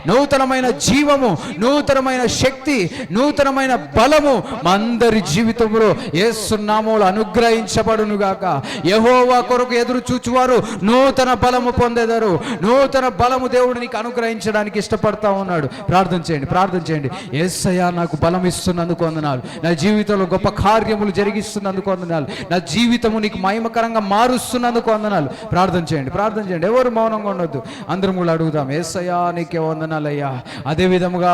నూతనమైన జీవము, నూతనమైన శక్తి, నూతనమైన బలము మా అందరి జీవితంలో యేసు నామములో అనుగ్రహించబడును గాక. యెహోవా కొరకు ఎదురు చూచువారు నూతన బలము పొందెదరు. నూతన బలము దేవుడు నీకు అనుగ్రహించడానికి ఇష్టపడతా ఉన్నాడు. ప్రార్థన చేయండి, ప్రార్థన చేయండి. యేసయ్యా నాకు బలం ఇస్తున్నందుకు వందనాలు, నా జీవితంలో గొప్ప కార్యములు జరిగిస్తున్నందుకు వందనాలు, నా జీవితము నీకు మహిమకరంగా మారుస్తున్నందుకు వందనాలు. ప్రార్థన చేయండి, ప్రార్థన చేయండి. ఎవరు మౌనంగా ఉండొద్దు, అందరం కూడా అడుగుదాం. యేసయ్యా నీకే వందనాలయ్యా. అదే విధముగా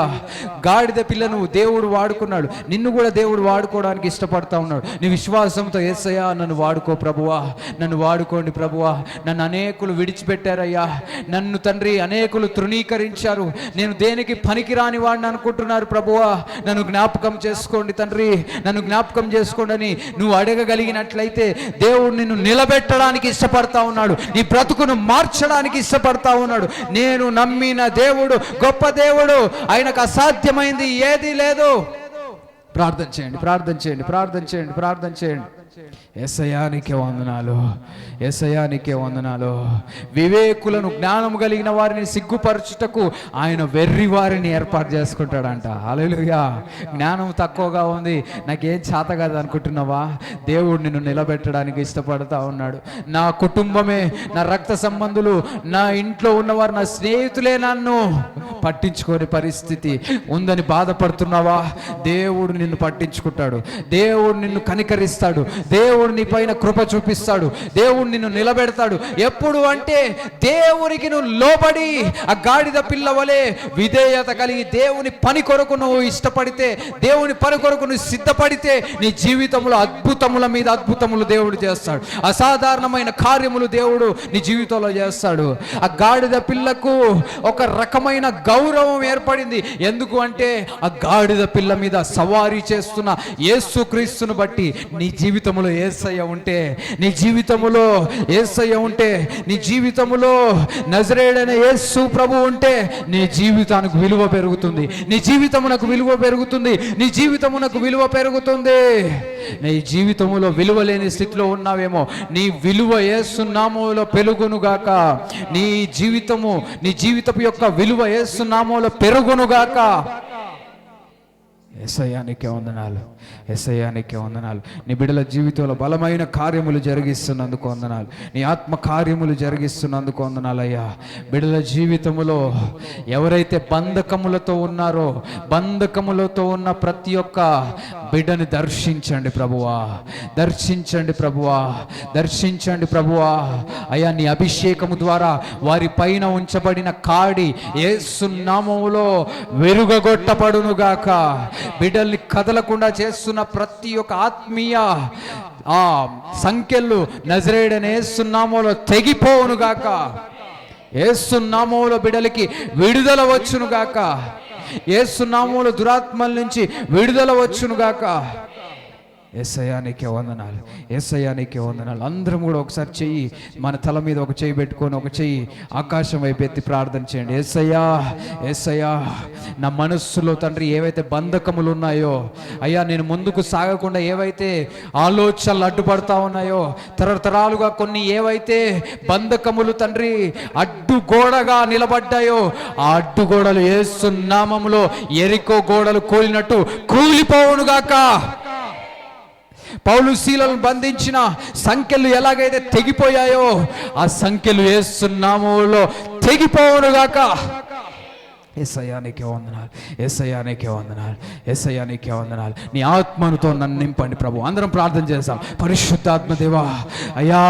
గాడిద పిల్లను దేవుడు వాడుకున్నాడు, నిన్ను కూడా దేవుడు వాడుకోవడానికి ఇష్టపడతా ఉన్నాడు. నీ విశ్వాసంతో యేసయ్యా నన్ను వాడుకో ప్రభువా, నన్ను వాడుకోండి ప్రభువా. నన్ను అనేకులు విడిచిపెట్టారయ్యా, నన్ను తండ్రి అనేకులు తృణీకరించారు, నేను దేనికి పనికిరాని వాడిని అనుకుంటున్నారు ప్రభువా. నన్ను జ్ఞాపకం చేసుకోండి తండ్రి, నన్ను జ్ఞాపకం చేసుకోండి అని నువ్వు అడగగలిగినట్లయితే దేవుడు నిన్ను నిలబెట్టడానికి ఇష్టపడతా ఉన్నాడు, నీ బ్రతుకును మార్చడానికి ఇష్టపడతా ఉన్నాడు. నేను నమ్మిన దేవుడు గొప్ప దేవుడు, ఆయనకు అసాధ్యమైంది ఏదీ లేదు. ప్రార్థన చేయండి, ప్రార్థన చేయండి, ప్రార్థన చేయండి, ప్రార్థన చేయండి. యేసయ్యా నీకే వందనాలు, యేసయ్యా నీకే వందనాలు. వివేకులను, జ్ఞానం కలిగిన వారిని సిగ్గుపరచుటకు ఆయన వెర్రి వారిని ఏర్పాటు చేసుకుంటాడంట. హల్లెలూయా. జ్ఞానం తక్కువగా ఉంది, నాకేం చేత కాదు అనుకుంటున్నావా? దేవుడు నిన్ను నిలబెట్టడానికి ఇష్టపడతా ఉన్నాడు. నా కుటుంబమే, నా రక్త సంబంధులు, నా ఇంట్లో ఉన్నవారు, నా స్నేహితులే నన్ను పట్టించుకోని పరిస్థితి ఉందని బాధపడుతున్నావా? దేవుడు నిన్ను పట్టించుకుంటాడు, దేవుడు నిన్ను కనికరిస్తాడు, దేవుడు నీ పైన కృప చూపిస్తాడు, దేవుడు నిన్ను నిలబెడతాడు. ఎప్పుడు అంటే దేవునికి నువ్వు లోబడి ఆ గాడిద పిల్ల వలె విధేయత కలిగి దేవుని పని కొరకు నువ్వు ఇష్టపడితే, దేవుని పని కొరకు నువ్వు సిద్ధపడితే నీ జీవితంలో అద్భుతముల మీద అద్భుతములు దేవుడు చేస్తాడు. అసాధారణమైన కార్యములు దేవుడు నీ జీవితంలో చేస్తాడు. ఆ గాడిద పిల్లకు ఒక రకమైన గౌరవం ఏర్పడింది. ఎందుకు అంటే ఆ గాడిద పిల్ల మీద సవారీ చేస్తున్న యేసుక్రీస్తును బట్టి నీ జీవితంలో యేసయ్య ఉంటే, నీ జీవితంలో యేసయ్య ఉంటే, నీ జీవితంలో నజరేయుడైన యేసు ప్రభు ఉంటే నీ జీవితానికి విలువ పెరుగుతుంది, నీ జీవితమునకు విలువ పెరుగుతుంది, నీ జీవితమునకు విలువ పెరుగుతుంది. నీ జీవితంలో విలువ లేని స్థితిలో ఉన్నావేమో, నీ విలువ యేసు నామములో పెరుగునుగాక. నీ జీవితపు యొక్క విలువ యేసు నామములో పెరుగునుగాక. యేసయ్యా నీకే వందనాలు, యేసయ్యా నీకే వందనాలు. నీ బిడ్డల జీవితంలో బలమైన కార్యములు జరిగిస్తున్నందుకు వందనాలు, నీ ఆత్మ కార్యములు జరిగిస్తున్నందుకు వందనాలయ్యా. బిడ్డల జీవితములో ఎవరైతే బంధకములతో ఉన్నారో, బంధకములతో ఉన్న ప్రతి ఒక్క బిడ్డని దర్శించండి ప్రభువా, దర్శించండి ప్రభువా, దర్శించండి ప్రభువా. అయ్యా నీ అభిషేకము ద్వారా వారి పైన ఉంచబడిన కాడి యేసు నామములో వెరుగగొట్టబడునుగాక. బిడ్డల్ని కదలకుండా చేస్తున్న ప్రతి ఒక్క ఆత్మీయ ఆ సంఖ్యలు నజరేయుడైన యేసు నామములో తెగిపోవునుగాక. యేసు నామములో బిడ్డలకి విడుదల వచ్చునుగాక. యేసు నామములో దురాత్మల నుంచి విడుదల వచ్చునుగాక. యేసయ్యా నీకే వందనాలు, యేసయ్యా నీకే వందనాలు. అందరం కూడా ఒకసారి చెయ్యి మన తల మీద ఒక చెయ్యి పెట్టుకొని ఒక చెయ్యి ఆకాశం వైపు ఎత్తి ప్రార్థన చేయండి. యేసయ్యా, యేసయ్యా నా మనస్సులో తండ్రి ఏవైతే బంధకములు ఉన్నాయో అయ్యా, నేను ముందుకు సాగకుండా ఏవైతే ఆలోచనలు అడ్డుపడతా ఉన్నాయో, తరతరాలుగా కొన్ని ఏవైతే బంధకములు తండ్రి అడ్డుగోడగా నిలబడ్డాయో ఆ అడ్డుగోడలు యేసు నామములో ఎరికో గోడలు కూలినట్టు కూలిపోవునుగాక. పౌలు శీలను బంధించిన సంఖ్యలు ఎలాగైతే తెగిపోయాయో ఆ సంఖ్యలు యేసు నామములో తెగిపోవునుగాక. యేసయ్యా నీకే వందనాలు, యేసయ్యా నీకే వందనాలు, యేసయ్యా నీకే వందనాలు. నీ ఆత్మతో నన్ను నింపండి ప్రభు. అందరం ప్రార్థన చేస్తాం. పరిశుద్ధాత్మ దేవా, అయ్యా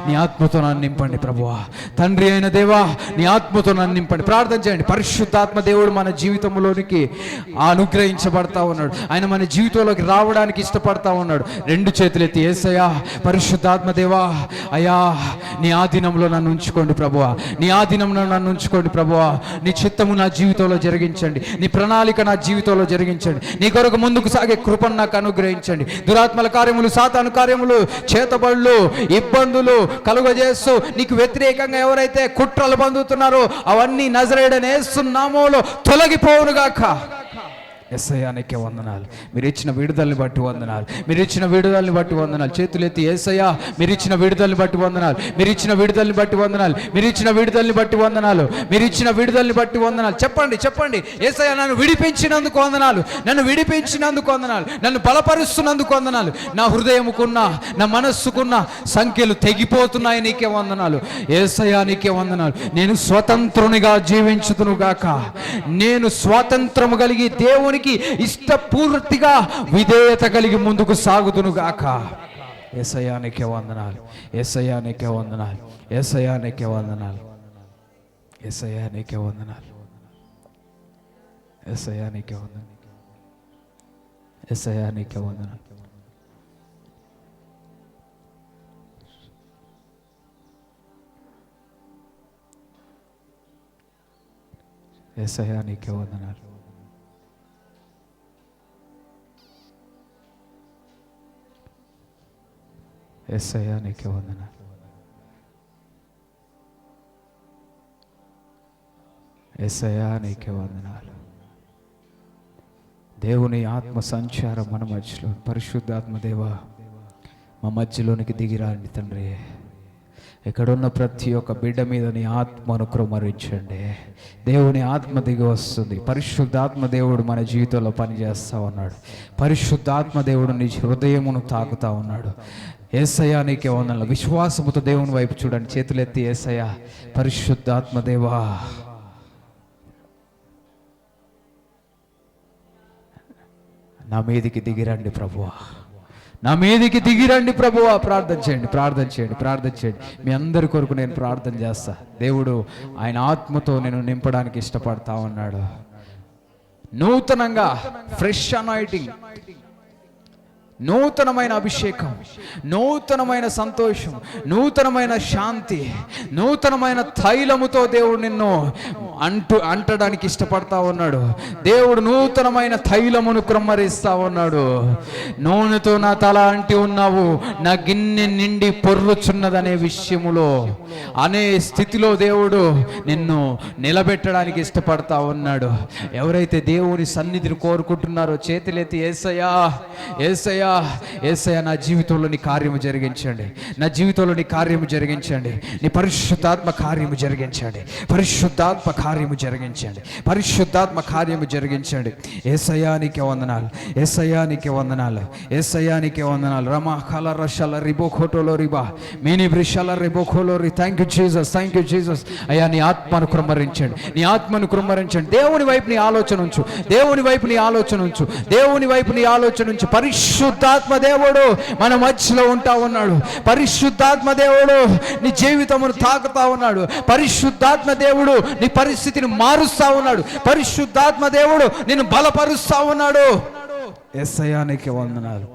నీ ఆత్మతో నన్ను నింపండి ప్రభువా. తండ్రి అయిన దేవా నీ ఆత్మతో నన్ను నింపండి. ప్రార్థన చేయండి. పరిశుద్ధాత్మ దేవుడు మన జీవితంలోనికి అనుగ్రహించబడతా ఉన్నాడు, ఆయన మన జీవితంలోకి రావడానికి ఇష్టపడతా ఉన్నాడు. రెండు చేతులు ఎత్తి యేసయ్యా పరిశుద్ధాత్మ దేవా అయ్యా నీ ఆధీనంలో నన్ను ఉంచుకోండి ప్రభువా, నీ ఆధీనంలో నన్ను ఉంచుకోండి ప్రభువా. నీ చిత్తము నా జీవితంలో జరిగించండి, నీ ప్రణాళిక నా జీవితంలో జరిగించండి, నీ కొరకు ముందుకు సాగే కృపను నాకు అనుగ్రహించండి. దురాత్మల కార్యములు, సాతాను కార్యములు, చేతబడులు, ఇబ్బందులు కలుగజేస్తూ నీకు వ్యతిరేకంగా ఎవరైతే కుట్రలు పొందుతున్నారో అవన్నీ నజరేయుడైన యేసు నామములో తొలగిపోవునుగాక. యేసయ్యా నీకే వందనాలు. మీరు ఇచ్చిన విడుదలని బట్టి వందనాలు. మీరు ఇచ్చిన విడుదలని బట్టి వందనాలు. చేతులెత్తి యేసయ్యా మీరు ఇచ్చిన విడుదలని బట్టి వందనాలు. మీరు ఇచ్చిన విడుదలని బట్టి వందనాలు. మీరు ఇచ్చిన విడుదలని బట్టి వందనాలు. మీరు ఇచ్చిన విడుదలని బట్టి వందనాలు. చెప్పండి చెప్పండి. యేసయ్యా నన్ను విడిపించినందుకు వందనాలు. నన్ను విడిపించినందుకు వందనాలు. నన్ను బలపరుస్తున్నందుకు వందనాలు. నా హృదయముకున్న నా మనస్సుకున్న సంఖ్యలు తెగిపోతున్నాయి. నీకే వందనాలు. యేసయ్యా నీకే వందనాలు. నేను స్వతంత్రునిగా జీవించుదును గాక. నేను స్వాతంత్రము కలిగి దేవునికి ఇష్టపూర్తిగా విధేయత కలిగి ముందుకు సాగుదును గాక. యేసయ్యా నీకే వందనాలు. యేసయ్యా నీకే వందనాలు. యేసయ్యా నీకే వందనాలు. యేసయ్యా నీకే వందనాలు. యేసయ్యా నీకే వందనాలు. యేసయ్యా నీకే వందనాలు. యేసయ్యా నీకే వందనాలు. యేసయ్యా నీకే వందనాలు. యేసయ్యా నీకే వందనాలు. దేవుని ఆత్మ సంచారం మన మధ్యలో. పరిశుద్ధాత్మ దేవా మా మధ్యలోనికి దిగిరాండి తండ్రి. ఎక్కడున్న ప్రతి ఒక్క బిడ్డ మీద నీ ఆత్మను కృమ్మరించండి. దేవుని ఆత్మ దిగి వస్తుంది. పరిశుద్ధాత్మ దేవుడు మన జీవితంలో పనిచేస్తూ ఉన్నాడు. పరిశుద్ధాత్మ దేవుడు నీ హృదయమును తాకుతూ ఉన్నాడు. యేసయ్యా నీకే వందనాలు. విశ్వాసముతో దేవుని వైపు చూడండి. చేతులెత్తి యేసయ్యా పరిశుద్ధాత్మ దేవా నా మీదికి దిగిరండి ప్రభువా. నా మీదికి దిగిరండి ప్రభువా. ప్రార్థన చేయండి, ప్రార్థన చేయండి, ప్రార్థన చేయండి. మీ అందరి కొరకు నేను ప్రార్థన చేస్తా. దేవుడు ఆయన ఆత్మతో నేను నింపడానికి ఇష్టపడతా ఉన్నాడు. నూతనంగా ఫ్రెష్ అనాయింటింగ్, నూతనమైన అభిషేకం, నూతనమైన సంతోషం, నూతనమైన శాంతి, నూతనమైన తైలముతో దేవుడు నిన్ను అంటడానికి ఇష్టపడతా ఉన్నాడు. దేవుడు నూతనమైన తైలమును క్రమ్మరిస్తా ఉన్నాడు. నూనెతో నా తల అంటి ఉన్నావు, నా గిన్నె నిండి పొర్లుచున్నదనే విషయములో అనే స్థితిలో దేవుడు నిన్ను నిలబెట్టడానికి ఇష్టపడతా ఉన్నాడు. ఎవరైతే దేవుని సన్నిధిని కోరుకుంటున్నారో చేతులెత్తి యేసయ్యా యేసయ్యా యేసయ్యా నా జీవితంలో నీ కార్యము జరిగించండి. నా జీవితంలో నీ కార్యము జరిగించండి. నీ పరిశుద్ధాత్మ కార్యము జరిగించండి. పరిశుద్ధాత్మ కార్యము జరిగించండి. పరిశుద్ధాత్మ కార్యము జరిగించండి. యేసయ్యా నీకే వందనాలు. యేసయ్యా నీకే వందనాలు. యేసయ్యా నీకే వందనాలు. రమా కల రషల రిబో ఖోటోలో రిబా మీని బ్రిషల రిబో ఖోలోరి. Thank you Jesus, thank you Jesus. అయ్యా నీ ఆత్మను కృమ్మరించండి. నీ ఆత్మను కృమ్మరించండి. దేవుని వైపు నీ ఆలోచన ఉంచు. దేవుని వైపు నీ ఆలోచన ఉంచు. దేవుని వైపు నీ ఆలోచన ఉంచు. పరిశుద్ధాత్మ దేవుడు మన మధ్యలో ఉంటా ఉన్నాడు. పరిశుద్ధాత్మ దేవుడు నీ జీవితమును తాకుతా ఉన్నాడు. పరిశుద్ధాత్మ దేవుడు నీ పరిస్థితిని మారుస్తా ఉన్నాడు. పరిశుద్ధాత్మ దేవుడు నిన్ను బలపరుస్తా ఉన్నాడు. యేసయ్యా నీకే వందనాలు.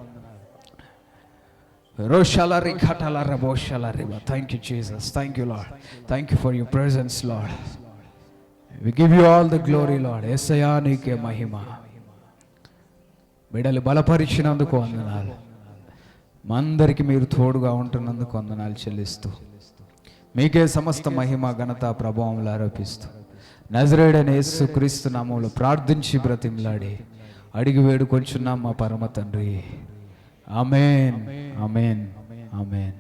రోషాలరి ఖటాలర బోషాలరి. Thank you Jesus. Thank you Lord. Thank you for your presence Lord. We give you all the glory Lord. యేసయ్యా నీకే మహిమ. బిడ్డలు బలపరిచినందుకు వందనాలు. మా అందరికీ మీరు తోడుగా ఉంటున్నందుకు వందనాలు చెల్లిస్తూ మీకే సమస్త మహిమ ఘనత ప్రభావములు ఆరోపిస్తూ నజరేయుడైన యేసుక్రీస్తు నామములో ప్రార్థించి బ్రతిమలాడి అడిగి వేడుకొంచున్నాం మా పరమ తండ్రి. ఆమేన్, ఆమేన్, ఆమేన్.